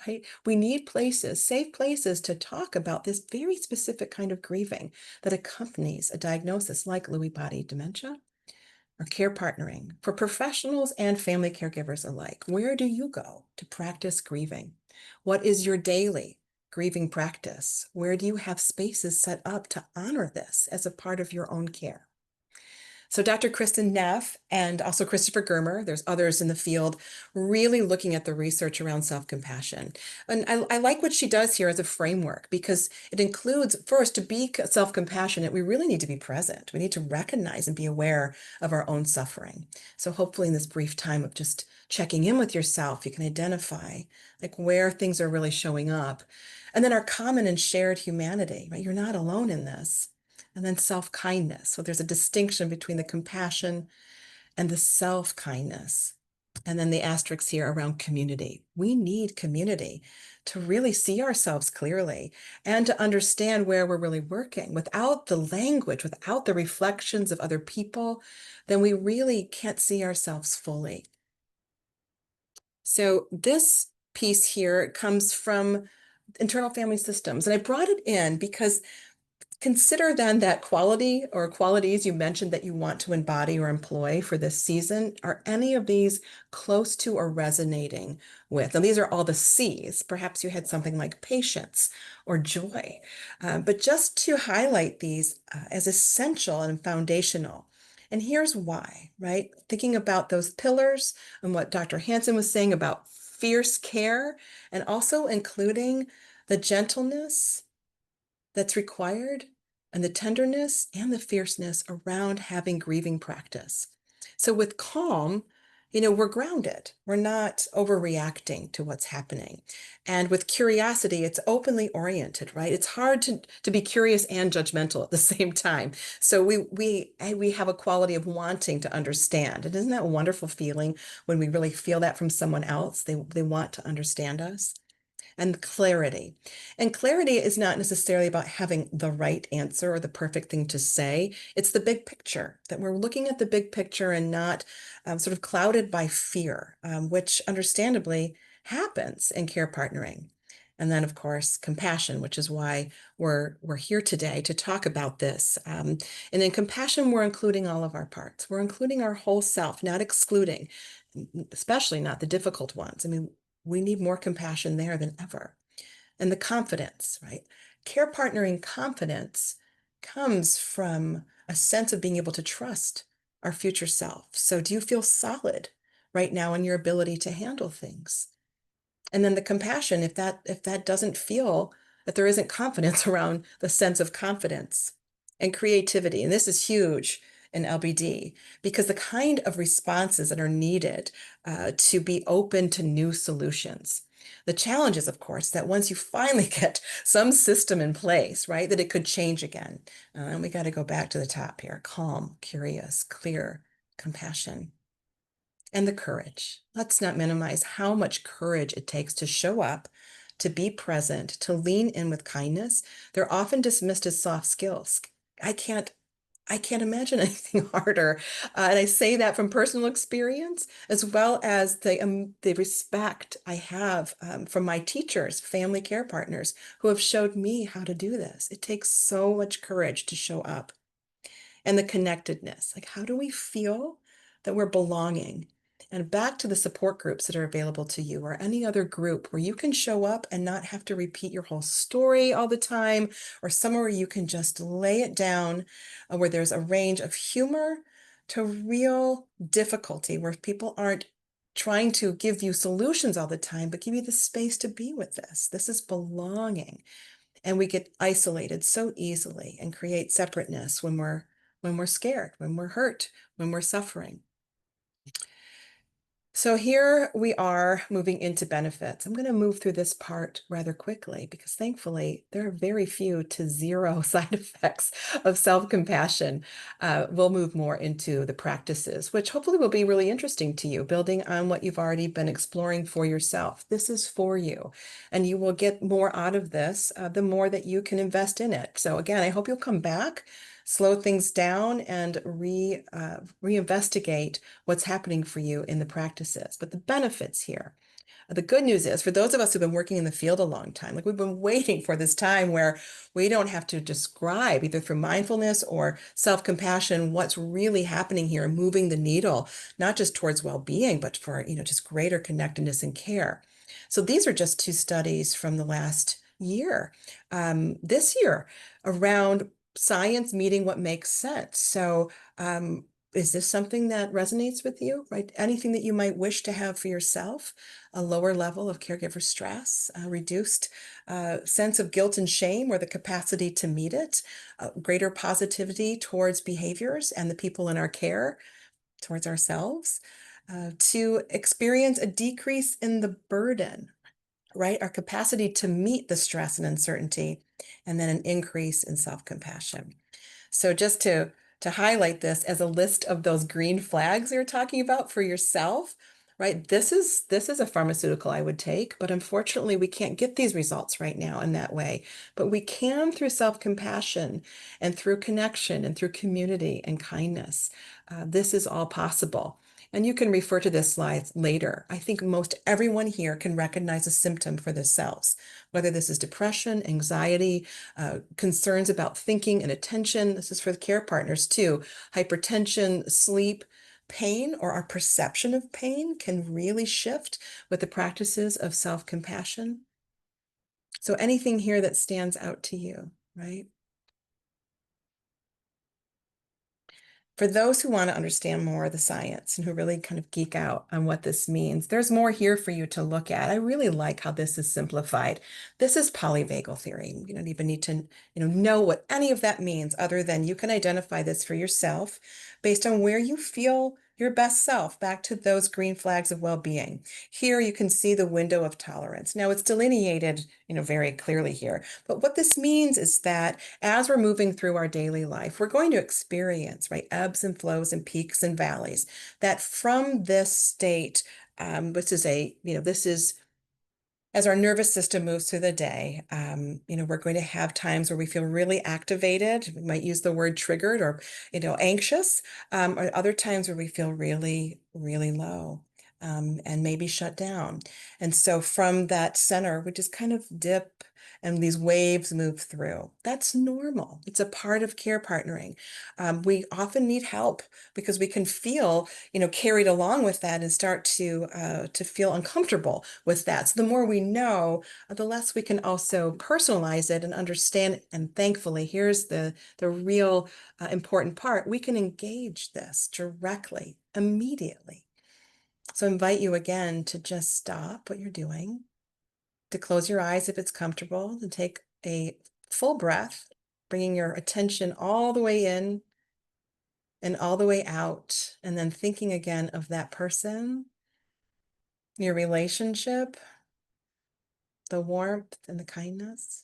right? We need places, safe places to talk about this very specific kind of grieving that accompanies a diagnosis like Lewy body dementia or care partnering for professionals and family caregivers alike. Where do you go to practice grieving? What is your daily grieving practice? Where do you have spaces set up to honor this as a part of your own care? So Dr. Kristen Neff and also Christopher Germer, there's others in the field, really looking at the research around self-compassion. And I like what she does here as a framework, because it includes, first, to be self-compassionate, we really need to be present. We need to recognize and be aware of our own suffering. So hopefully in this brief time of just checking in with yourself, you can identify like where things are really showing up. And then our common and shared humanity, right? You're not alone in this. And then self-kindness. So there's a distinction between the compassion and the self-kindness. And then the asterisk here around community. We need community to really see ourselves clearly and to understand where we're really working. Without the language, without the reflections of other people, then we really can't see ourselves fully. So this piece here comes from internal family systems. And I brought it in because consider then that quality or qualities you mentioned that you want to embody or employ for this season. Are any of these close to or resonating with? And these are all the C's. Perhaps you had something like patience or joy. But just to highlight these as essential and foundational. And here's why, right? Thinking about those pillars and what Dr. Hansen was saying about fierce care, and also including the gentleness that's required and the tenderness and the fierceness around having grieving practice. So with calm, we're grounded. We're not overreacting to what's happening. And with curiosity, it's openly oriented, right? It's hard to be curious and judgmental at the same time. So we have a quality of wanting to understand. And isn't that a wonderful feeling when we really feel that from someone else? They want to understand us. And clarity. And clarity is not necessarily about having the right answer or the perfect thing to say. It's the big picture, that we're looking at the big picture and not sort of clouded by fear, which understandably happens in care partnering. And then, of course, compassion, which is why we're here today to talk about this. And in compassion, we're including all of our parts. We're including our whole self, not excluding, especially not the difficult ones. I mean, we need more compassion there than ever. And the confidence, right? Care partnering confidence comes from a sense of being able to trust our future self. So, do you feel solid right now in your ability to handle things? And then the compassion, if that doesn't feel that there isn't confidence around the sense of confidence and creativity, and this is huge in LBD because the kind of responses that are needed to be open to new solutions. The challenge is, of course, that once you finally get some system in place, right, that it could change again. And we got to go back to the top here: calm, curious, clear, compassion. And the courage. Let's not minimize how much courage it takes to show up, to be present, to lean in with kindness. They're often dismissed as soft skills. I can't I can't imagine anything harder. And I say that from personal experience, as well as the respect I have from my teachers, family care partners who have showed me how to do this. It takes so much courage to show up. And the connectedness, like how do we feel that we're belonging? And back to the support groups that are available to you or any other group where you can show up and not have to repeat your whole story all the time, or somewhere where you can just lay it down, where there's a range of humor to real difficulty, where people aren't trying to give you solutions all the time, but give you the space to be with this. This is belonging. And we get isolated so easily and create separateness when we're scared, when we're hurt, when we're suffering. So here we are moving into benefits. I'm going to move through this part rather quickly because thankfully there are very few to zero side effects of self-compassion. We'll move more into the practices, which hopefully will be really interesting to you, building on what you've already been exploring for yourself. This is for you, and you will get more out of this the more that you can invest in it. So again, I hope you'll come back, slow things down, and reinvestigate what's happening for you in the practices. But the benefits here, the good news is for those of us who've been working in the field a long time, like we've been waiting for this time where we don't have to describe either through mindfulness or self-compassion what's really happening here, moving the needle, not just towards well-being, but for, just greater connectedness and care. So these are just two studies from the last year, this year, around science meeting what makes sense. So is this something that resonates with you, right? Anything that you might wish to have for yourself, a lower level of caregiver stress, a reduced sense of guilt and shame or the capacity to meet it, greater positivity towards behaviors and the people in our care, towards ourselves, to experience a decrease in the burden, right? Our capacity to meet the stress and uncertainty, and then an increase in self-compassion. So just to highlight this as a list of those green flags you're talking about for yourself, right? This is a pharmaceutical I would take, but unfortunately we can't get these results right now in that way. But we can through self-compassion and through connection and through community and kindness. This is all possible. And you can refer to this slide later. I think most everyone here can recognize a symptom for themselves, whether this is depression, anxiety, concerns about thinking and attention. This is for the care partners too. Hypertension, sleep, pain, or our perception of pain can really shift with the practices of self-compassion. So anything here that stands out to you, right? For those who want to understand more of the science and who really kind of geek out on what this means, there's more here for you to look at. I really like how this is simplified. This is polyvagal theory. You don't even need to, know what any of that means other than you can identify this for yourself based on where you feel your best self, back to those green flags of well-being. Here you can see the window of tolerance. Now it's delineated, very clearly here. But what this means is that as we're moving through our daily life, we're going to experience, right, ebbs and flows and peaks and valleys. That from this state, which is this is as our nervous system moves through the day, we're going to have times where we feel really activated. We might use the word triggered or, anxious, or other times where we feel really, really low, and maybe shut down. And so from that center, we just kind of dip and these waves move through. That's normal. It's a part of care partnering. We often need help because we can feel, carried along with that and start to feel uncomfortable with that. So the more we know, the less we can also personalize it and understand. And thankfully, here's the real important part. We can engage this directly, immediately. So I invite you again to just stop what you're doing, to close your eyes if it's comfortable, to take a full breath, bringing your attention all the way in and all the way out, and then thinking again of that person, your relationship, the warmth and the kindness.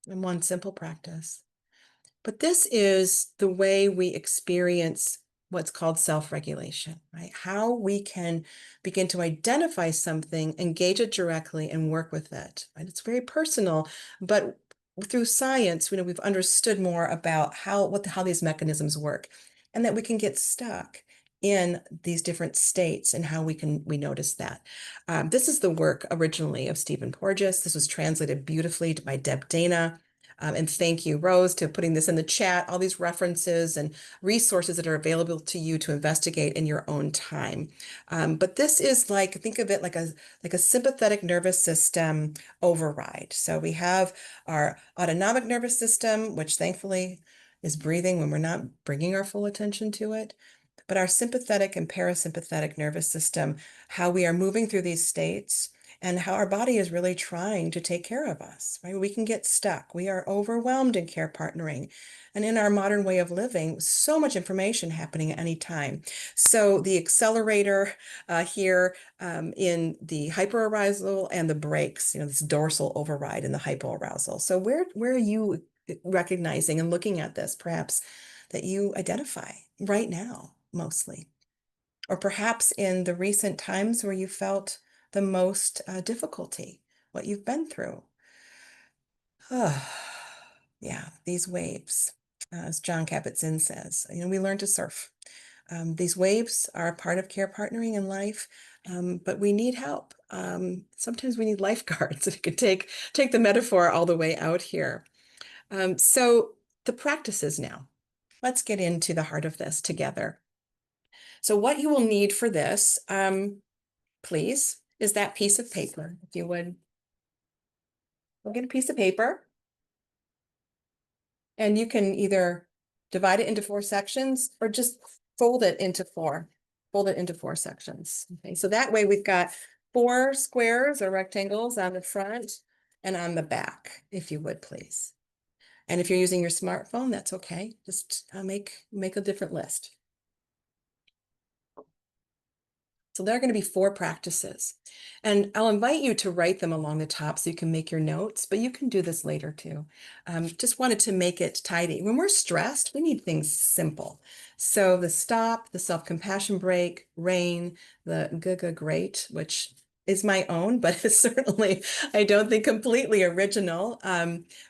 And one simple practice. But this is the way we experience what's called self-regulation, right? How we can begin to identify something, engage it directly, and work with it, right? It's very personal, but through science, we've understood more about how these mechanisms work, and that we can get stuck in these different states and how we notice that. This is the work originally of Stephen Porges. This was translated beautifully by Deb Dana. And thank you, Rose, to putting this in the chat, all these references and resources that are available to you to investigate in your own time. But this is think of it like a sympathetic nervous system override. So we have our autonomic nervous system, which thankfully is breathing when we're not bringing our full attention to it. But our sympathetic and parasympathetic nervous system, how we are moving through these states, and how our body is really trying to take care of us, right? We can get stuck. We are overwhelmed in care partnering. And in our modern way of living, so much information happening at any time. So the accelerator here in the hyperarousal and the brakes, this dorsal override and the hypoarousal. So where are you recognizing and looking at this, perhaps, that you identify right now, mostly? Or perhaps in the recent times where you felt the most difficulty, what you've been through. Yeah, these waves, as John Kabat-Zinn says, we learn to surf. These waves are a part of care partnering in life, but we need help. Sometimes we need lifeguards. If you could take the metaphor all the way out here. So the practices now. Let's get into the heart of this together. So what you will need for this, please, is that piece of paper. If you would, we'll get a piece of paper. And you can either divide it into 4 sections or just fold it into 4. Fold it into 4 sections. Okay, so that way we've got 4 squares or rectangles on the front and on the back, if you would, please. And if you're using your smartphone, that's okay. Just make a different list. So there are going to be 4 practices, and I'll invite you to write them along the top so you can make your notes, but you can do this later too. Just wanted to make it tidy. When we're stressed, we need things simple. So the stop, the self-compassion break, rain, the great, which is my own, but it's certainly, I don't think, completely original.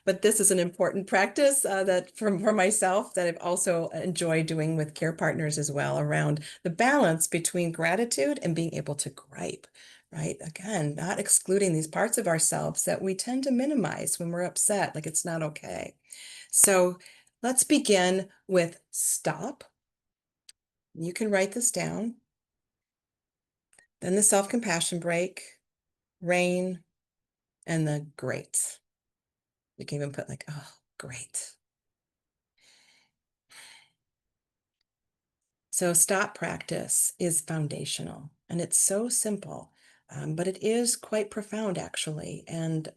But this is an important practice that for myself that I've also enjoyed doing with care partners as well, around the balance between gratitude and being able to gripe, right? Again, not excluding these parts of ourselves that we tend to minimize when we're upset, like it's not okay. So let's begin with stop. You can write this down. Then the self-compassion break, rain, and the great. You can even put oh, great. So stop practice is foundational, and it's so simple. But it is quite profound, actually. And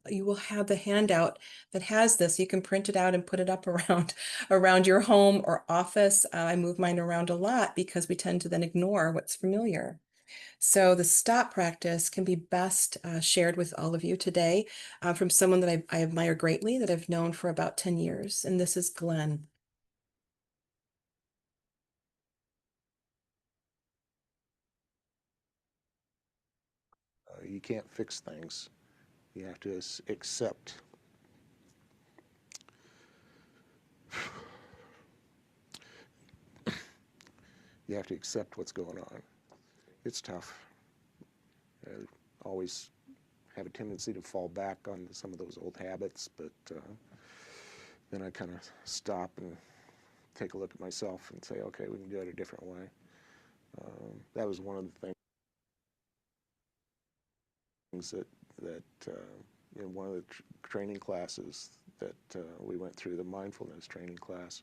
you will have the handout that has this. You can print it out and put it up around your home or office. I move mine around a lot because we tend to then ignore what's familiar. So the stop practice can be best shared with all of you today from someone that I admire greatly, that I've known for about 10 years. And this is Glenn. You can't fix things. You have to accept. You have to accept what's going on. It's tough. I always have a tendency to fall back on some of those old habits, but then I kind of stop and take a look at myself and say, okay, we can do it a different way. That was one of the things that in one of the training classes that we went through, the mindfulness training class,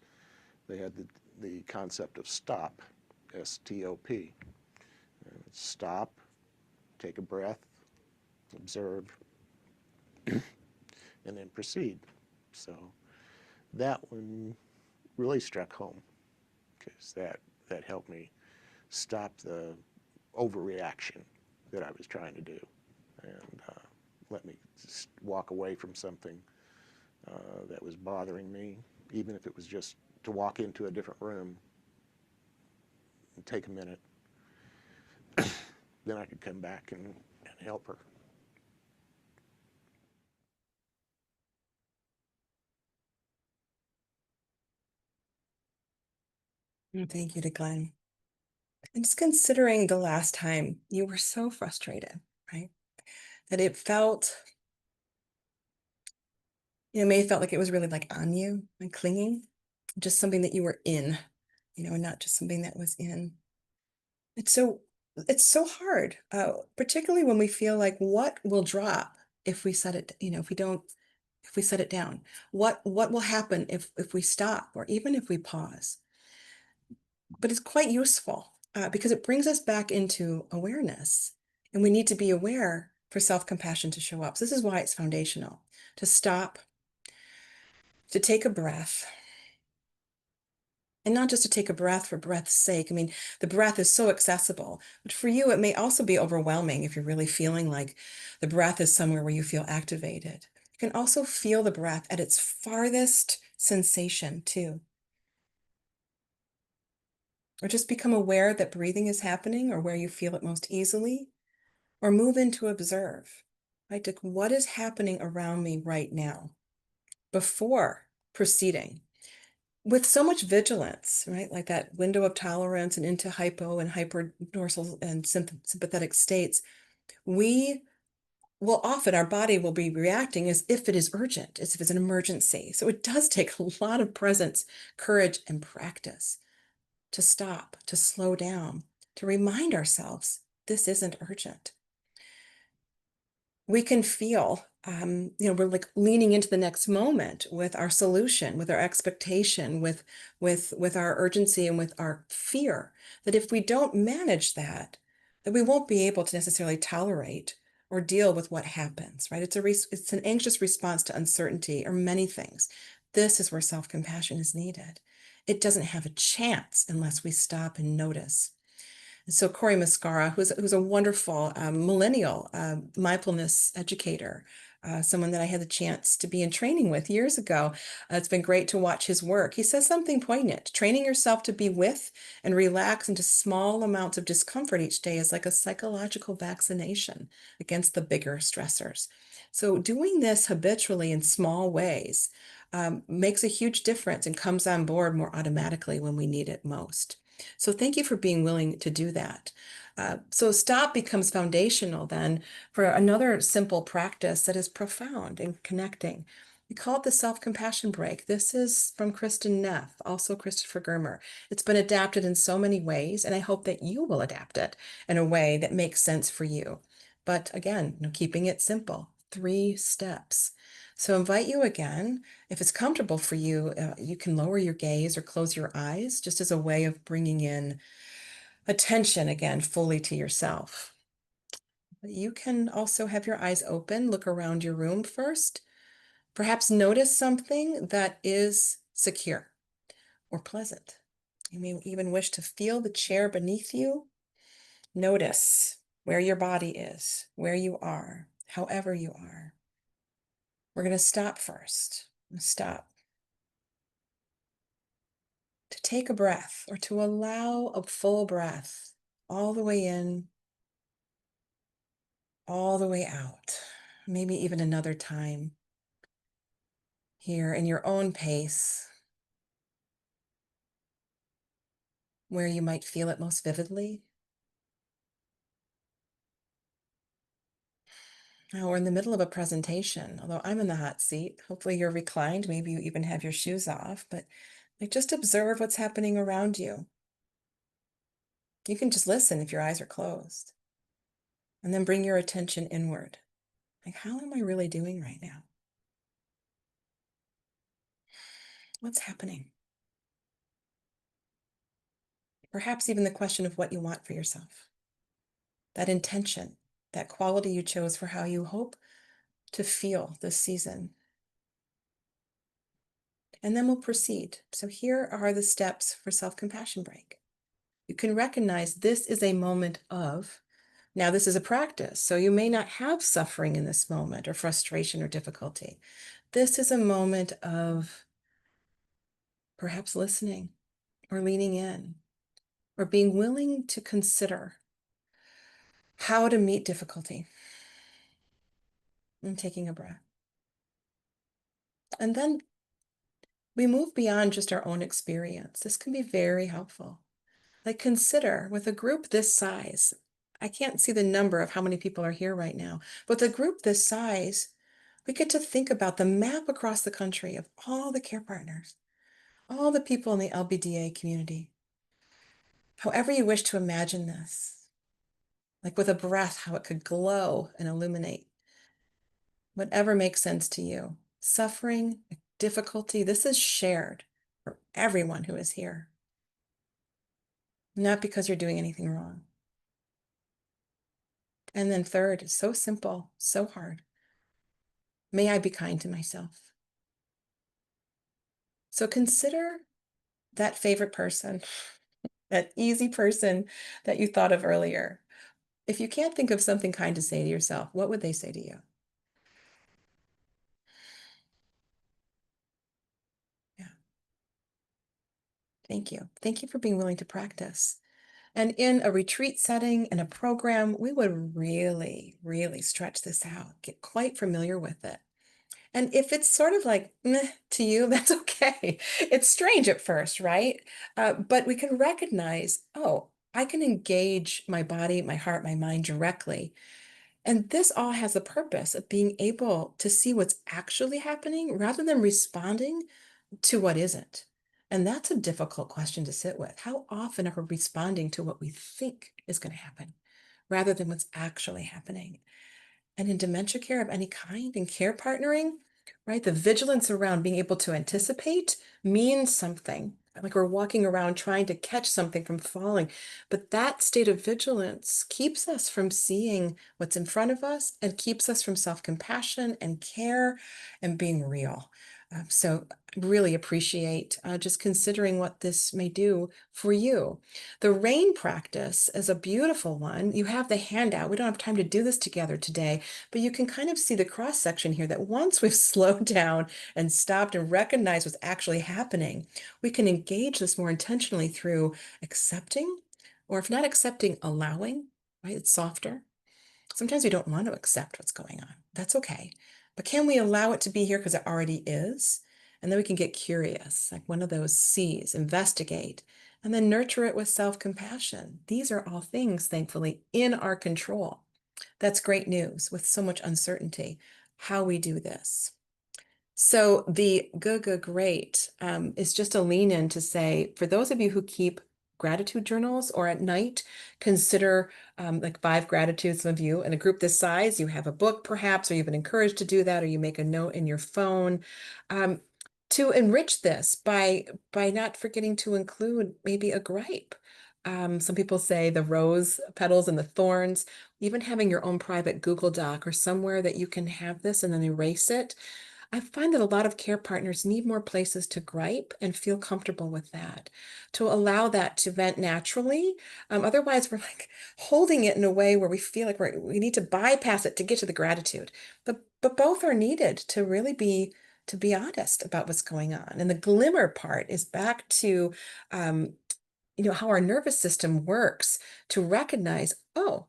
they had the concept of stop, S-T-O-P. Stop, take a breath, observe, and then proceed. So that one really struck home because that helped me stop the overreaction that I was trying to do and let me just walk away from something that was bothering me, even if it was just to walk into a different room and take a minute. Then I could come back and help her. Thank you to Glenn. And just considering the last time you were so frustrated, right? That it felt, it may have felt like it was really like on you and clinging, just something that you were in, and not just something that was in. It's so hard, particularly when we feel like what will drop if we set it, if we set it down. What will happen if we stop or even if we pause? But it's quite useful because it brings us back into awareness, and we need to be aware for self-compassion to show up. So this is why it's foundational: to stop, to take a breath. And not just to take a breath for breath's sake. I mean, the breath is so accessible, but for you, it may also be overwhelming if you're really feeling like the breath is somewhere where you feel activated. You can also feel the breath at its farthest sensation too. Or just become aware that breathing is happening or where you feel it most easily, or move into observe, right? Like, what is happening around me right now before proceeding? With so much vigilance, right? Like that window of tolerance and into hypo and hyperdorsal and sympathetic states, we will often, our body will be reacting as if it is urgent, as if it's an emergency. So it does take a lot of presence, courage, and practice to stop, to slow down, to remind ourselves this isn't urgent. We can feel, we're like leaning into the next moment with our solution, with our expectation, with our urgency and with our fear, that if we don't manage that we won't be able to necessarily tolerate or deal with what happens, right? It's an anxious response to uncertainty or many things. This is where self-compassion is needed. It doesn't have a chance unless we stop and notice. So Corey Muscara, who's a wonderful millennial mindfulness educator, someone that I had the chance to be in training with years ago. It's been great to watch his work. He says something poignant: training yourself to be with and relax into small amounts of discomfort each day is like a psychological vaccination against the bigger stressors. So doing this habitually in small ways makes a huge difference and comes on board more automatically when we need it most. So thank you for being willing to do that. So stop becomes foundational then for another simple practice that is profound and connecting. We call it the self-compassion break. This is from Kristen Neff, also Christopher Germer. It's been adapted in so many ways, and I hope that you will adapt it in a way that makes sense for you. But again, keeping it simple, 3 steps. So invite you again, if it's comfortable for you, you can lower your gaze or close your eyes just as a way of bringing in attention again fully to yourself. You can also have your eyes open, look around your room first. Perhaps notice something that is secure or pleasant. You may even wish to feel the chair beneath you. Notice where your body is, where you are, however you are. We're going to stop first. Stop. To take a breath or to allow a full breath all the way in, all the way out. Maybe even another time here in your own pace, where you might feel it most vividly. Now we're in the middle of a presentation, although I'm in the hot seat. Hopefully you're reclined. Maybe you even have your shoes off, but like just observe what's happening around you. You can just listen if your eyes are closed. And then bring your attention inward. Like, how am I really doing right now? What's happening? Perhaps even the question of what you want for yourself. That intention, that quality you chose for how you hope to feel this season. And then we'll proceed. So here are the steps for self-compassion break. You can recognize this is a moment of, now this is a practice, so you may not have suffering in this moment or frustration or difficulty. This is a moment of perhaps listening or leaning in or being willing to consider how to meet difficulty and taking a breath. And then we move beyond just our own experience. This can be very helpful. Like consider with a group this size, I can't see the number of how many people are here right now, but the group this size, we get to think about the map across the country of all the care partners, all the people in the LBDA community. However you wish to imagine this, like with a breath, how it could glow and illuminate. Whatever makes sense to you. Suffering, difficulty, this is shared for everyone who is here. Not because you're doing anything wrong. And then third, so simple, so hard. May I be kind to myself. So consider that favorite person, that easy person that you thought of earlier. If you can't think of something kind to say to yourself, what would they say to you? Yeah. Thank you. Thank you for being willing to practice. And in a retreat setting, in a program, we would really, really stretch this out, get quite familiar with it. And if it's sort of like meh to you, that's okay. It's strange at first, right? But we can recognize, oh, I can engage my body, my heart, my mind directly. And this all has the purpose of being able to see what's actually happening rather than responding to what isn't. And that's a difficult question to sit with. How often are we responding to what we think is going to happen rather than what's actually happening? And in dementia care of any kind, in care partnering, right, the vigilance around being able to anticipate means something. Like we're walking around trying to catch something from falling. But that state of vigilance keeps us from seeing what's in front of us and keeps us from self-compassion and care and being real. So really appreciate just considering what this may do for you. The RAIN practice is a beautiful one. You have the handout. We don't have time to do this together today, but you can kind of see the cross section here that once we've slowed down and stopped and recognized what's actually happening, we can engage this more intentionally through accepting, or if not accepting, allowing, right? It's softer. Sometimes we don't want to accept what's going on. That's okay. But can we allow it to be here because it already is? And then we can get curious, like one of those C's, investigate, and then nurture it with self-compassion. These are all things, thankfully, in our control. That's great news with so much uncertainty, how we do this. So the good, great is just a lean in to say, for those of you who keep gratitude journals or at night, consider like 5 gratitudes. Some of you in a group this size, you have a book perhaps, or you've been encouraged to do that, or you make a note in your phone to enrich this by not forgetting to include maybe a gripe. Some people say the rose petals and the thorns, even having your own private Google Doc or somewhere that you can have this and then erase it. I find that a lot of care partners need more places to gripe and feel comfortable with that, to allow that to vent naturally. Otherwise, we're like holding it in a way where we feel like we need to bypass it to get to the gratitude. But both are needed to really to be honest about what's going on. And the glimmer part is back to how our nervous system works to recognize, oh,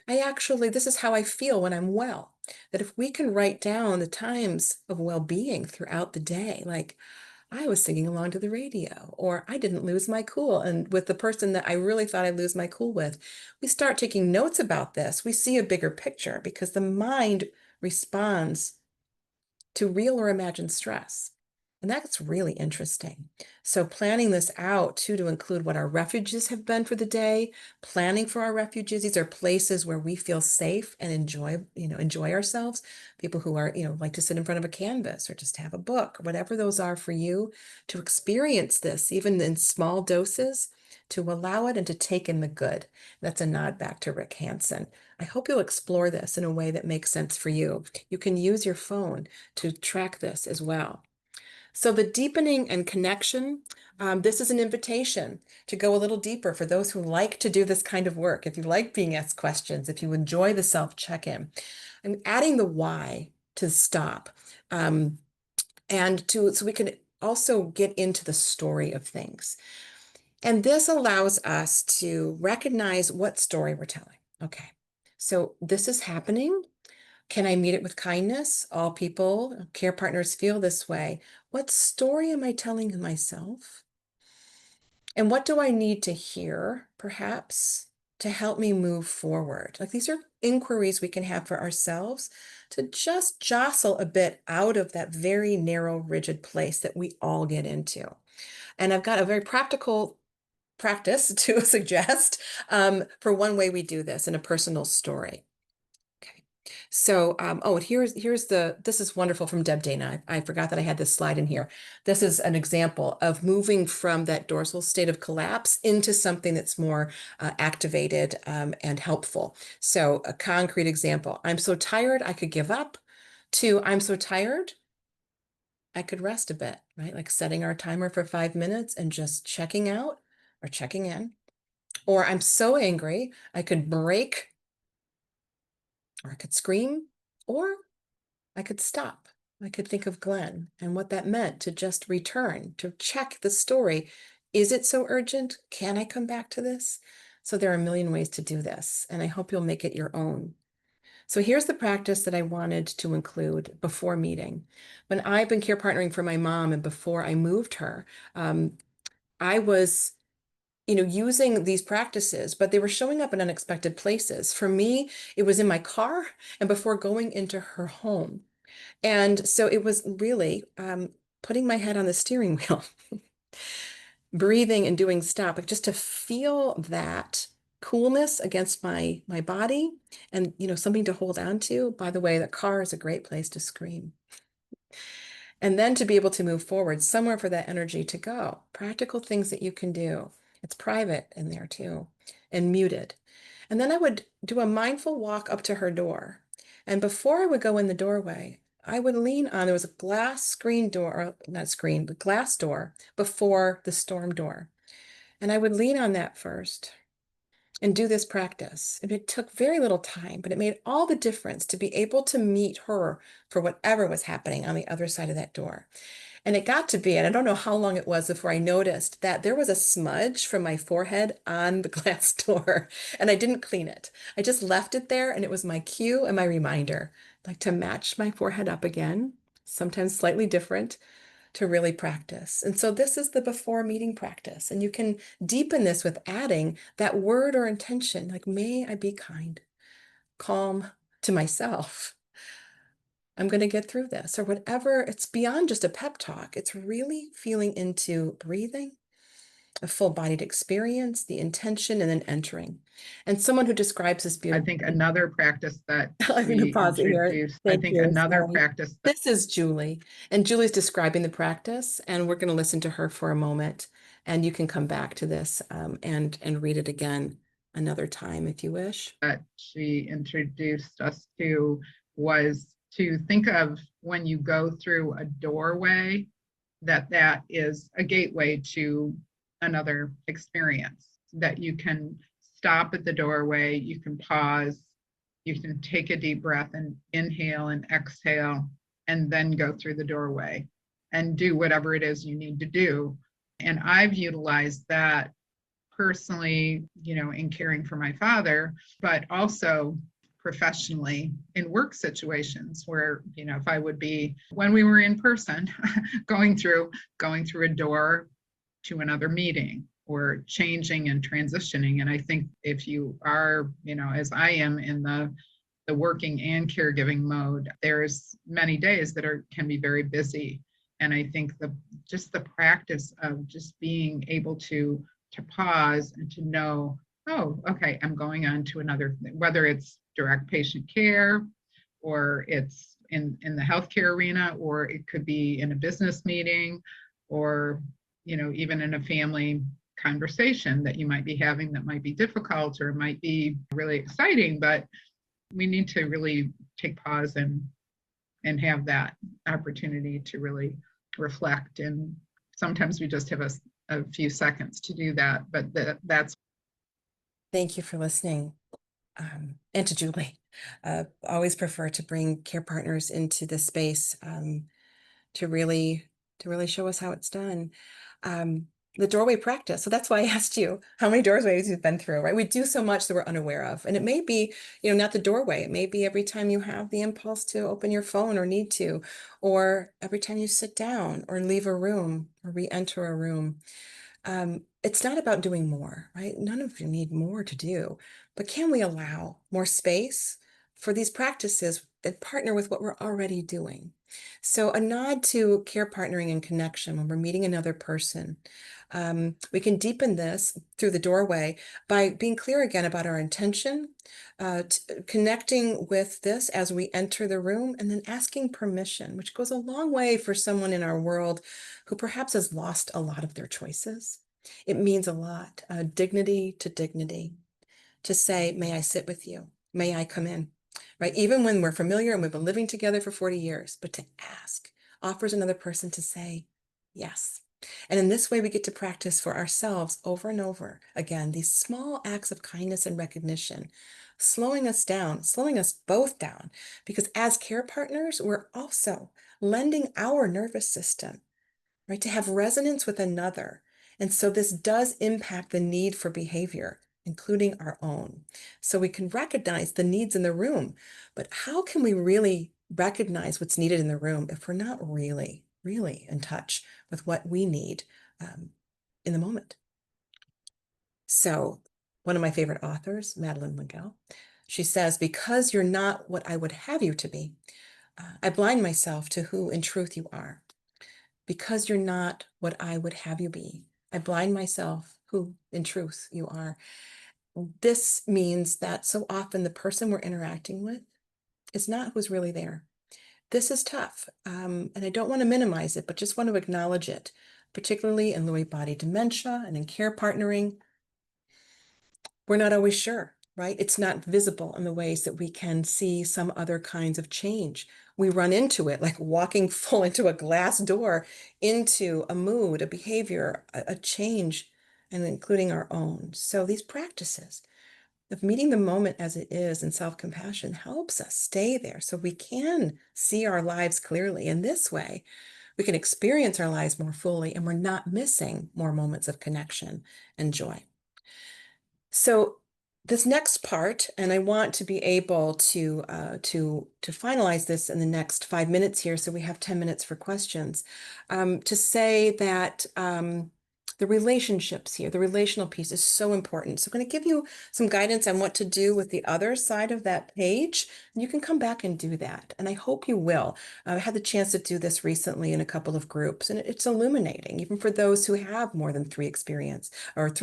this is how I feel when I'm well. That if we can write down the times of well-being throughout the day, like I was singing along to the radio, or I didn't lose my cool. And with the person that I really thought I'd lose my cool with, we start taking notes about this. We see a bigger picture because the mind responds to real or imagined stress. And that's really interesting. So planning this out too, to include what our refuges have been for the day, planning for our refuges. These are places where we feel safe and enjoy ourselves. People who are, like to sit in front of a canvas or just have a book, whatever those are for you, to experience this, even in small doses, to allow it and to take in the good. That's a nod back to Rick Hansen. I hope you'll explore this in a way that makes sense for you. You can use your phone to track this as well. So the deepening and connection, this is an invitation to go a little deeper for those who like to do this kind of work. If you like being asked questions, if you enjoy the self-check-in, I'm adding the why to stop. So we can also get into the story of things. And this allows us to recognize what story we're telling. Okay, so this is happening. Can I meet it with kindness? All people, care partners feel this way. What story am I telling myself? And what do I need to hear, perhaps, to help me move forward? Like these are inquiries we can have for ourselves to just jostle a bit out of that very narrow, rigid place that we all get into. And I've got a very practical practice to suggest for one way we do this in a personal story. Okay. So, this is wonderful from Deb Dana. I forgot that I had this slide in here. This is an example of moving from that dorsal state of collapse into something that's more activated and helpful. So a concrete example, I'm so tired I could give up, to I'm so tired I could rest a bit, right? Like setting our timer for 5 minutes and just checking out or checking in. Or I'm so angry I could break, or I could scream, or I could stop. I could think of Glenn and what that meant to just return, to check the story. Is it so urgent? Can I come back to this? So there are a million ways to do this, and I hope you'll make it your own. So here's the practice that I wanted to include before meeting. When I've been care partnering for my mom and before I moved her, I was using these practices, but they were showing up in unexpected places. For me, it was in my car and before going into her home. And so it was really putting my head on the steering wheel, breathing and doing stop, like just to feel that coolness against my body and, something to hold on to. By the way, the car is a great place to scream. And then to be able to move forward, somewhere for that energy to go. Practical things that you can do. It's private in there too, and muted. And then I would do a mindful walk up to her door. And before I would go in the doorway, I would lean on, there was a glass screen door, or not screen, but glass door before the storm door. And I would lean on that first and do this practice. And it took very little time, but it made all the difference to be able to meet her for whatever was happening on the other side of that door. And it got to be, and I don't know how long it was before I noticed that there was a smudge from my forehead on the glass door, and I didn't clean it. I just left it there, and it was my cue and my reminder, like to match my forehead up again, sometimes slightly different, to really practice. And so this is the before meeting practice. And you can deepen this with adding that word or intention, like, may I be kind, calm to myself. I'm going to get through this, or whatever. It's beyond just a pep talk. It's really feeling into breathing, a full-bodied experience, the intention, and then entering. And someone who describes this I beautiful. think another practice that I'm going to pause it here. Thank you. Another practice. This is Julie, and Julie's describing the practice, and we're going to listen to her for a moment And you can come back to this and read it again another time if you wish. That she introduced us to was to think of when you go through a doorway, that is a gateway to another experience, that you can stop at the doorway, you can pause, you can take a deep breath and inhale and exhale, and then go through the doorway and do whatever it is you need to do. And I've utilized that personally, in caring for my father, but also professionally in work situations where, if I would be, when we were in person, going through a door to another meeting or changing and transitioning. And I think if you are, as I am in the working and caregiving mode, there's many days that can be very busy. And I think just the practice of just being able to pause and to know, oh, okay, I'm going on to another thing, whether it's direct patient care or it's in the healthcare arena, or it could be in a business meeting, or even in a family conversation that you might be having that might be difficult or might be really exciting, but we need to really take pause and have that opportunity to really reflect. And sometimes we just have a few seconds to do that, but that's. Thank you for listening. And to Julie, always prefer to bring care partners into this space to really show us how it's done. The doorway practice. So that's why I asked you how many doorways you've been through, right? We do so much that we're unaware of. And it may be, not the doorway. It may be every time you have the impulse to open your phone or need to, or every time you sit down or leave a room or re-enter a room. It's not about doing more, right? None of you need more to do, but can we allow more space for these practices that partner with what we're already doing? So a nod to care partnering and connection when we're meeting another person. We can deepen this through the doorway by being clear again about our intention, connecting with this as we enter the room, and then asking permission, which goes a long way for someone in our world who perhaps has lost a lot of their choices. It means a lot, dignity to dignity, to say, may I sit with you? May I come in? Right? Even when we're familiar and we've been living together for 40 years, but to ask offers another person to say yes. And in this way, we get to practice for ourselves over and over again, these small acts of kindness and recognition, slowing us down, slowing us both down, because as care partners, we're also lending our nervous system, right, to have resonance with another. And so this does impact the need for behavior, including our own. So we can recognize the needs in the room, but how can we really recognize what's needed in the room if we're not really, really in touch with what we need in the moment? So one of my favorite authors, Madeleine L'Engle, she says, because you're not what I would have you to be, I blind myself to who in truth you are. Because you're not what I would have you be, I blind myself who in truth you are. This means that so often the person we're interacting with is not who's really there. This is tough, and I don't want to minimize it, but just want to acknowledge it, particularly in Lewy body dementia and in care partnering. We're not always sure, right? It's not visible in the ways that we can see some other kinds of change. We run into it like walking full into a glass door, into a mood, a behavior, a change, and including our own. So these practices of meeting the moment as it is in self-compassion helps us stay there so we can see our lives clearly. In this way, we can experience our lives more fully, and we're not missing more moments of connection and joy. So this next part, and I want to be able to finalize this in the next 5 minutes here, so we have 10 minutes for questions, to say that the relationships here, the relational piece is so important. So I'm going to give you some guidance on what to do with the other side of that page. And you can come back and do that. And I hope you will. I had the chance to do this recently in a couple of groups, and it's illuminating, even for those who have more than 3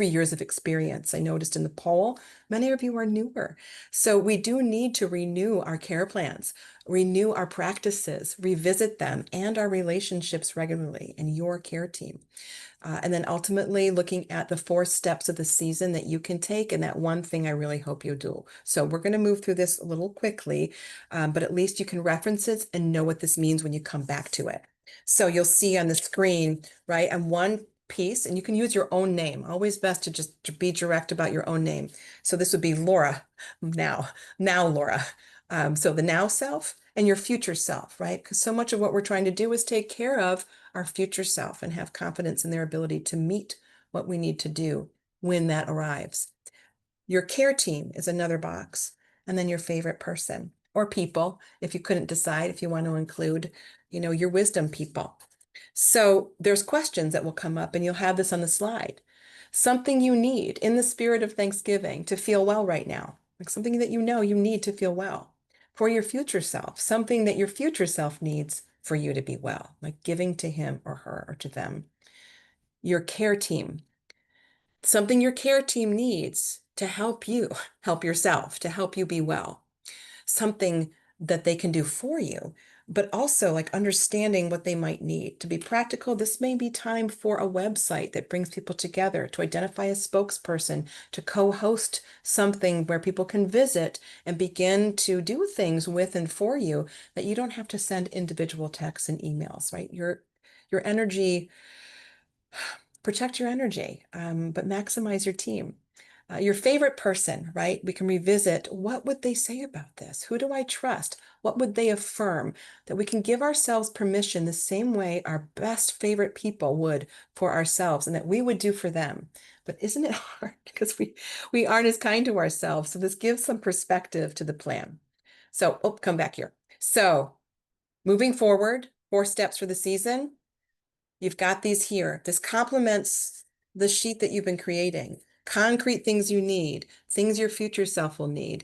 years of experience. I noticed in the poll, many of you are newer. So we do need to renew our care plans renew our practices, revisit them and our relationships regularly in your care team. And then ultimately looking at the 4 steps of the season that you can take, and that one thing I really hope you do. So we're going to move through this a little quickly, but at least you can reference it and know what this means when you come back to it. So you'll see on the screen, right, and one piece, and you can use your own name. Always best to just be direct about your own name. So this would be Laura now Laura. So the now self and your future self, right? Because so much of what we're trying to do is take care of our future self and have confidence in their ability to meet what we need to do when that arrives. Your care team is another box, and then your favorite person or people, if you couldn't decide, if you want to include, your wisdom people. So there's questions that will come up, and you'll have this on the slide. Something you need in the spirit of Thanksgiving to feel well right now, like something that you need to feel well. For your future self, something that your future self needs for you to be well, like giving to him or her or to them. Your care team, something your care team needs to help you, help yourself, to help you be well. Something that they can do for you, but also like understanding what they might need. To be practical, this may be time for a website that brings people together, to identify a spokesperson, to co-host something where people can visit and begin to do things with and for you that you don't have to send individual texts and emails, right? Your energy, protect your energy, but maximize your team. Your favorite person, right? We can revisit, what would they say about this? Who do I trust? What would they affirm? That we can give ourselves permission the same way our best favorite people would for ourselves, and that we would do for them. But isn't it hard? Because we aren't as kind to ourselves. So this gives some perspective to the plan. So, come back here. So moving forward, 4 steps for the season. You've got these here. This complements the sheet that you've been creating. Concrete things you need, things your future self will need.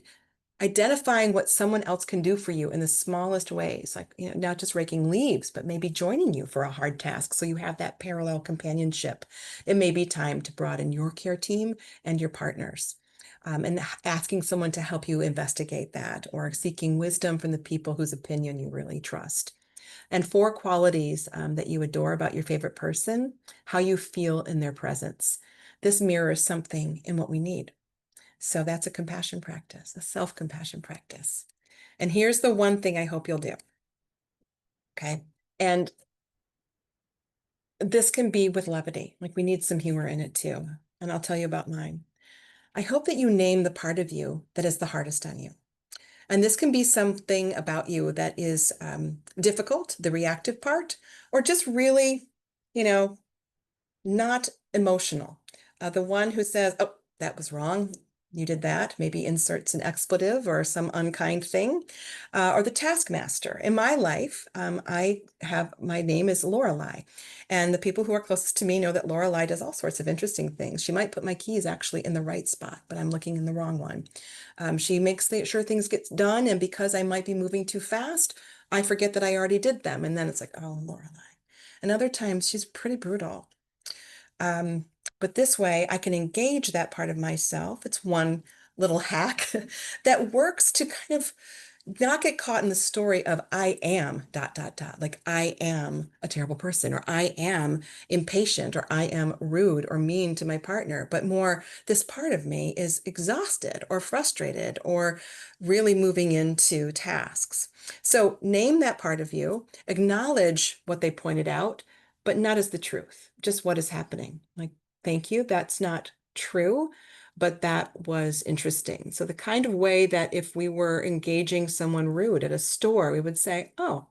Identifying what someone else can do for you in the smallest ways, like, not just raking leaves, but maybe joining you for a hard task. So you have that parallel companionship. It may be time to broaden your care team and your partners. And asking someone to help you investigate that, or seeking wisdom from the people whose opinion you really trust. And 4 qualities that you adore about your favorite person, how you feel in their presence. This mirrors something in what we need. So that's a compassion practice, a self-compassion practice. And here's the one thing I hope you'll do. Okay. And this can be with levity, like we need some humor in it too. And I'll tell you about mine. I hope that you name the part of you that is the hardest on you. And this can be something about you that is difficult, the reactive part, or just really, not emotional. The one who says, oh, that was wrong. You did that, maybe inserts an expletive or some unkind thing, or the taskmaster. In my life, my name is Lorelei, and the people who are closest to me know that Lorelei does all sorts of interesting things. She might put my keys actually in the right spot, but I'm looking in the wrong one. She makes sure things get done, and because I might be moving too fast, I forget that I already did them, and then it's like, oh, Lorelei. And other times she's pretty brutal. But this way I can engage that part of myself. It's one little hack that works to kind of not get caught in the story of I am ... like I am a terrible person, or I am impatient, or I am rude or mean to my partner, but more this part of me is exhausted or frustrated or really moving into tasks. So name that part of you, acknowledge what they pointed out, but not as the truth, just what is happening. Like, thank you, that's not true, but that was interesting. So the kind of way that if we were engaging someone rude at a store, we would say, oh,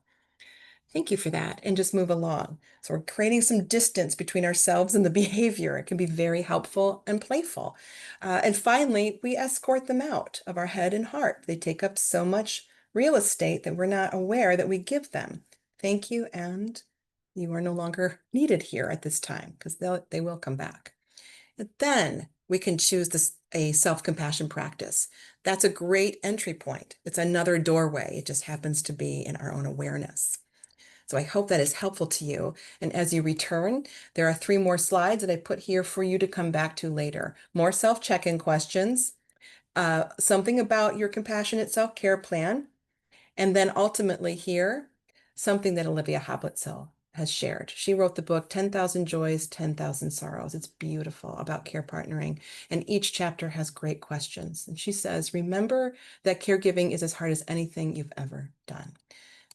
thank you for that, and just move along. So we're creating some distance between ourselves and the behavior. It can be very helpful and playful. And finally, we escort them out of our head and heart. They take up so much real estate that we're not aware that we give them. Thank you, and you are no longer needed here at this time, because they will come back. And then we can choose a self-compassion practice. That's a great entry point. It's another doorway. It just happens to be in our own awareness. So I hope that is helpful to you. And as you return, there are 3 more slides that I put here for you to come back to later. More self-check-in questions, something about your compassionate self-care plan, And then ultimately here, something that Olivia Hoblitzel has shared. She wrote the book 10,000 Joys, 10,000 Sorrows. It's beautiful about care partnering. And each chapter has great questions. And she says, remember that caregiving is as hard as anything you've ever done.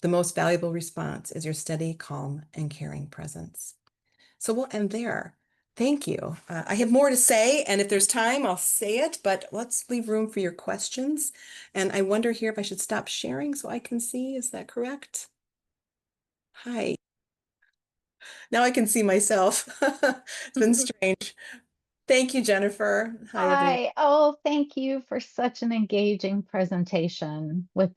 The most valuable response is your steady, calm, and caring presence. So we'll end there. Thank you. I have more to say, and if there's time, I'll say it, but let's leave room for your questions. And I wonder here if I should stop sharing so I can see. Is that correct? Hi. Now I can see myself. It's been strange. Thank you, Jennifer. Hi, everyone. Hi. Oh, thank you for such an engaging presentation with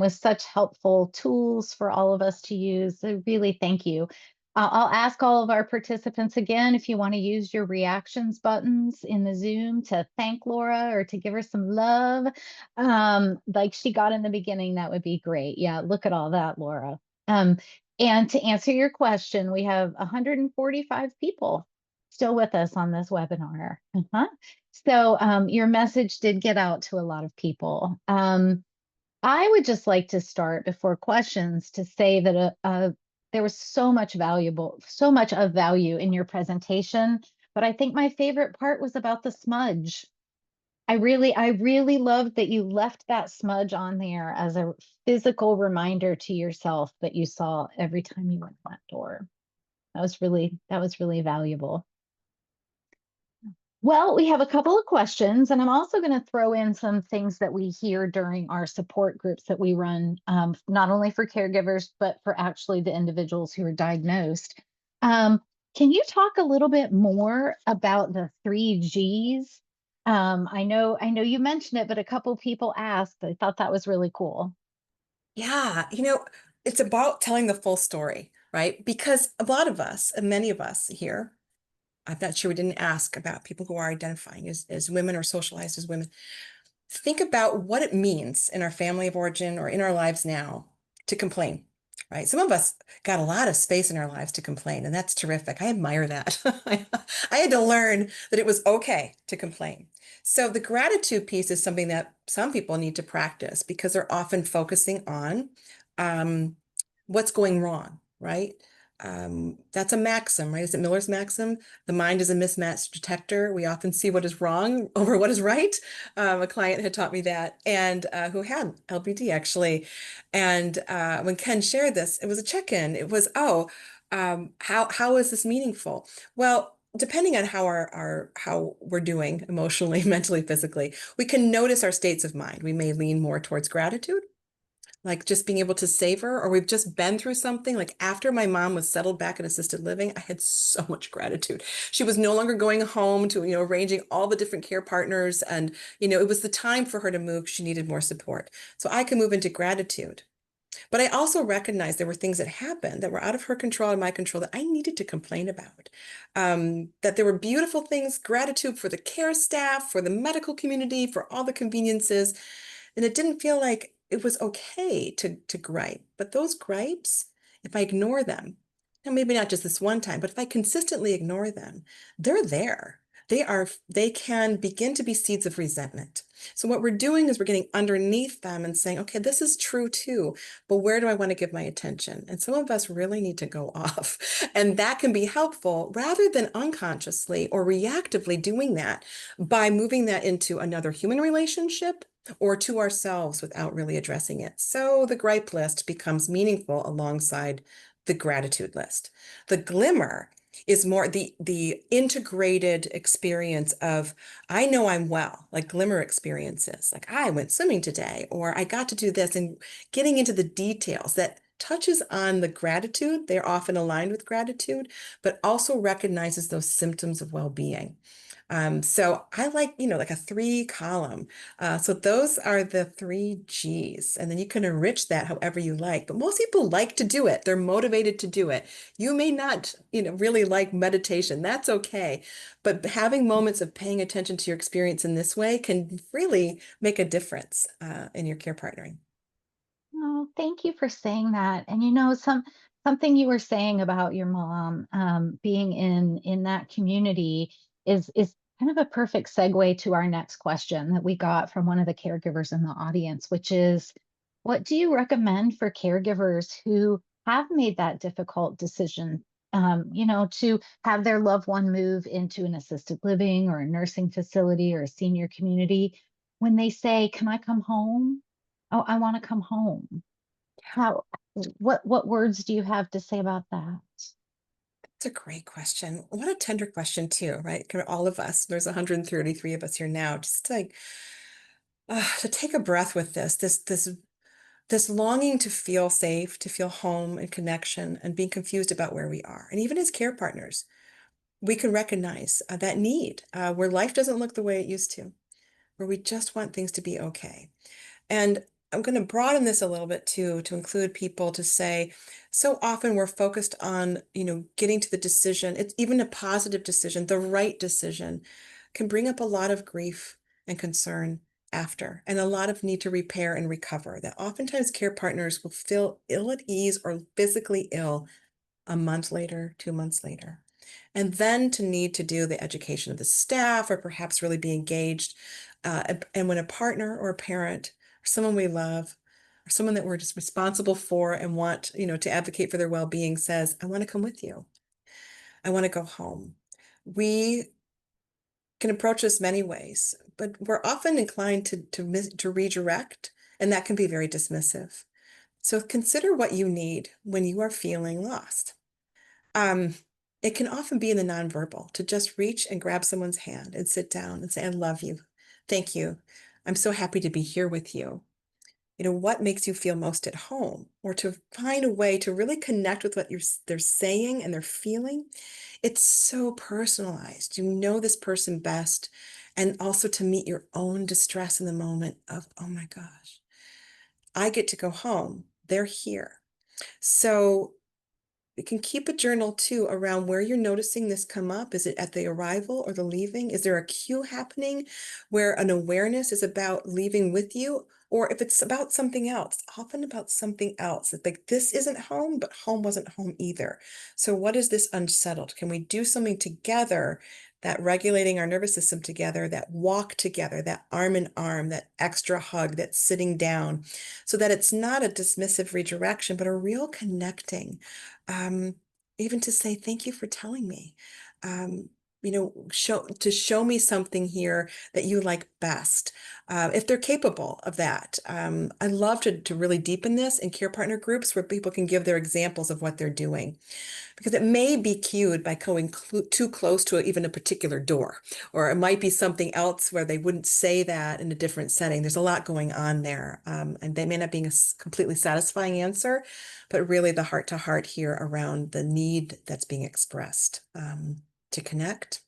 such helpful tools for all of us to use. So really, thank you. I'll ask all of our participants again if you want to use your reactions buttons in the Zoom to thank Laura or to give her some love, like she got in the beginning. That would be great. Yeah, look at all that, Laura. And to answer your question, we have 145 people still with us on this webinar. So your message did get out to a lot of people. I would just like to start before questions to say that there was so much of value in your presentation, but I think my favorite part was about the smudge. I really loved that you left that smudge on there as a physical reminder to yourself that you saw every time you went that door. That was really valuable. Well, we have a couple of questions, and I'm also going to throw in some things that we hear during our support groups that we run, not only for caregivers, but for actually the individuals who are diagnosed. Can you talk a little bit more about the 3Gs? I know you mentioned it, but a couple people asked. I thought that was really cool. Yeah, it's about telling the full story, right? Because a lot of us, and many of us here, I'm not sure we didn't ask about people who are identifying as women or socialized as women. Think about what it means in our family of origin or in our lives now to complain, right? Some of us got a lot of space in our lives to complain, and that's terrific. I admire that. I had to learn that it was okay to complain. So the gratitude piece is something that some people need to practice because they're often focusing on what's going wrong, right? That's a maxim, right? Is it Miller's maxim? The mind is a mismatch detector. We often see what is wrong over what is right. A client had taught me that, and who had LBD actually. And when Ken shared this, it was a check-in. It was, how is this meaningful? Well, depending on how we're doing emotionally, mentally, physically, we can notice our states of mind. We may lean more towards gratitude, like just being able to savor, or we've just been through something. Like after my mom was settled back in assisted living, I had so much gratitude. She was no longer going home to, arranging all the different care partners. And, it was the time for her to move. She needed more support. So I can move into gratitude. But I also recognized there were things that happened that were out of her control and my control that I needed to complain about. That there were beautiful things, gratitude for the care staff, for the medical community, for all the conveniences. And it didn't feel like it was okay to gripe. But those gripes, if I ignore them, and maybe not just this one time, but if I consistently ignore them, they're there. They can begin to be seeds of resentment. So what we're doing is we're getting underneath them and saying, okay, this is true too, but where do I want to give my attention? And some of us really need to go off. And that can be helpful rather than unconsciously or reactively doing that by moving that into another human relationship or to ourselves without really addressing it. So the gripe list becomes meaningful alongside the gratitude list. The glimmer is more the integrated experience of, I know I'm well, like glimmer experiences, like I went swimming today, or I got to do this, and getting into the details that touches on the gratitude. They're often aligned with gratitude, but also recognizes those symptoms of well-being. So I like, like a 3-column. So those are the 3 Gs, and then you can enrich that however you like. But most people like to do it. They're motivated to do it. You may not, really like meditation. That's okay. But having moments of paying attention to your experience in this way can really make a difference in your care partnering. Oh, thank you for saying that. And something you were saying about your mom being in that community is kind of a perfect segue to our next question that we got from one of the caregivers in the audience, which is, What do you recommend for caregivers who have made that difficult decision, to have their loved one move into an assisted living or a nursing facility or a senior community? When they say, "Can I come home?" Oh, I want to come home. How, what words do you have to say about that? It's a great question. What a tender question too, right? Kind of all of us, there's 133 of us here now, just like to take a breath with this longing to feel safe, to feel home and connection, and being confused about where we are. And even as care partners, we can recognize that need where life doesn't look the way it used to, where we just want things to be okay. And I'm going to broaden this a little bit too, to include people to say, so often we're focused on, getting to the decision. It's even a positive decision, the right decision can bring up a lot of grief and concern after, and a lot of need to repair and recover. That oftentimes care partners will feel ill at ease or physically ill a month later, 2 months later. And then to need to do the education of the staff or perhaps really be engaged. And when a partner or a parent or someone we love or someone that we're just responsible for and want, to advocate for their well-being says, I want to come with you. I want to go home. We can approach this many ways, but we're often inclined to redirect, and that can be very dismissive. So consider what you need when you are feeling lost. It can often be in the nonverbal to just reach and grab someone's hand and sit down and say, I love you. Thank you. I'm so happy to be here with you. What makes you feel most at home, or to find a way to really connect with what they're saying and they're feeling. It's so personalized. You know this person best. And also to meet your own distress in the moment of, oh my gosh, I get to go home. They're here. So you can keep a journal too around where you're noticing this come up. Is it at the arrival or the leaving? Is there a cue happening where an awareness is about leaving with you? Or if it's about something else, often about something else. It's like, this isn't home, but home wasn't home either. So what is this unsettled? Can we do something together, that regulating our nervous system together, that walk together, that arm in arm, that extra hug, that sitting down, so that it's not a dismissive redirection, but a real connecting. Even to say, thank you for telling me, show me something here that you like best, if they're capable of that. I love to really deepen this in care partner groups where people can give their examples of what they're doing, because it may be cued by going too close to even a particular door, or it might be something else where they wouldn't say that in a different setting. There's a lot going on there, and they may not be a completely satisfying answer, but really the heart to heart here around the need that's being expressed to connect,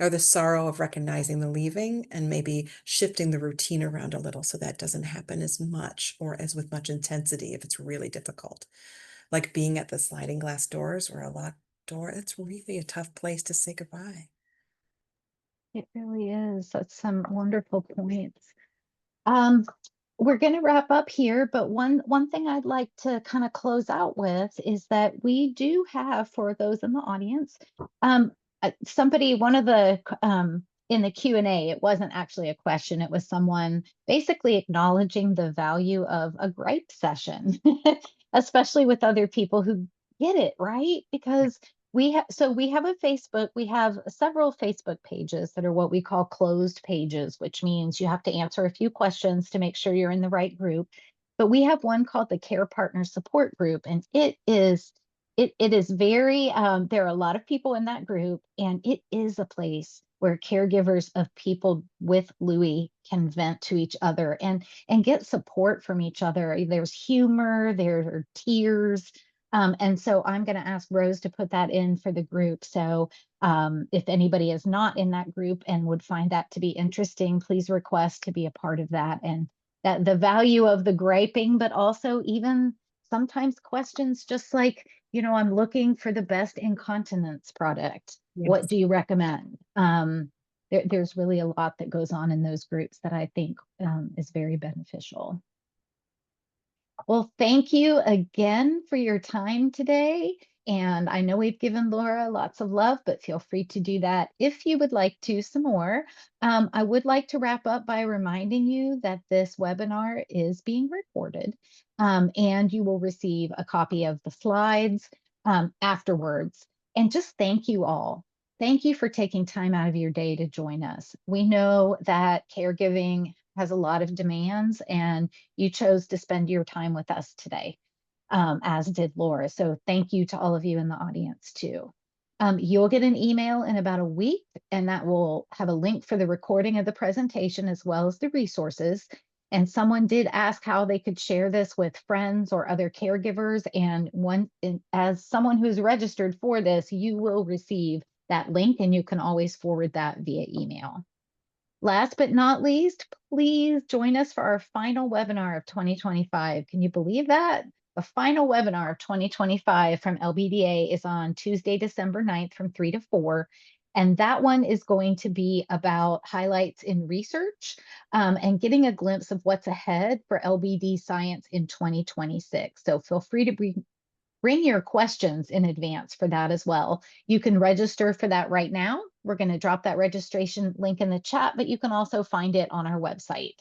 or the sorrow of recognizing the leaving and maybe shifting the routine around a little so that doesn't happen as much or as with much intensity if it's really difficult. Like being at the sliding glass doors or a locked door, it's really a tough place to say goodbye. It really is. That's some wonderful points. Um, we're going to wrap up here, but one thing I'd like to kind of close out with is that we do have, for those in the audience, one of the in the Q&A, it wasn't actually a question, it was someone basically acknowledging the value of a gripe session, especially with other people who get it, right? Because we have several Facebook pages that are what we call closed pages, which means you have to answer a few questions to make sure you're in the right group. But we have one called the Care Partner Support Group, and it is very, there are a lot of people in that group, and it is a place where caregivers of people with Lewy can vent to each other and get support from each other. There's humor, there are tears. And so I'm going to ask Rose to put that in for the group. So if anybody is not in that group and would find that to be interesting, please request to be a part of that. And that the value of the griping, but also even sometimes questions just like, I'm looking for the best incontinence product. Yes. What do you recommend? There's really a lot that goes on in those groups that I think is very beneficial. Well, thank you again for your time today. And I know we've given Laura lots of love, but feel free to do that if you would like to some more. I would like to wrap up by reminding you that this webinar is being recorded, and you will receive a copy of the slides afterwards. And just thank you all. Thank you for taking time out of your day to join us. We know that caregiving has a lot of demands, and you chose to spend your time with us today, as did Laura. So thank you to all of you in the audience too. You'll get an email in about a week, and that will have a link for the recording of the presentation as well as the resources. And someone did ask how they could share this with friends or other caregivers. And as someone who's registered for this, you will receive that link, and you can always forward that via email. Last but not least, please join us for our final webinar of 2025. Can you believe that? The final webinar of 2025 from LBDA is on Tuesday, December 9th from 3 to 4. And that one is going to be about highlights in research and getting a glimpse of what's ahead for LBD science in 2026. So feel free to bring your questions in advance for that as well. You can register for that right now. We're going to drop that registration link in the chat, but you can also find it on our website.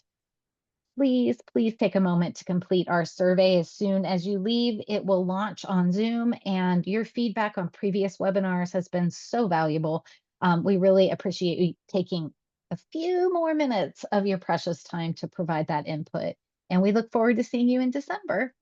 Please take a moment to complete our survey as soon as you leave. It will launch on Zoom, and your feedback on previous webinars has been so valuable. We really appreciate you taking a few more minutes of your precious time to provide that input. And we look forward to seeing you in December.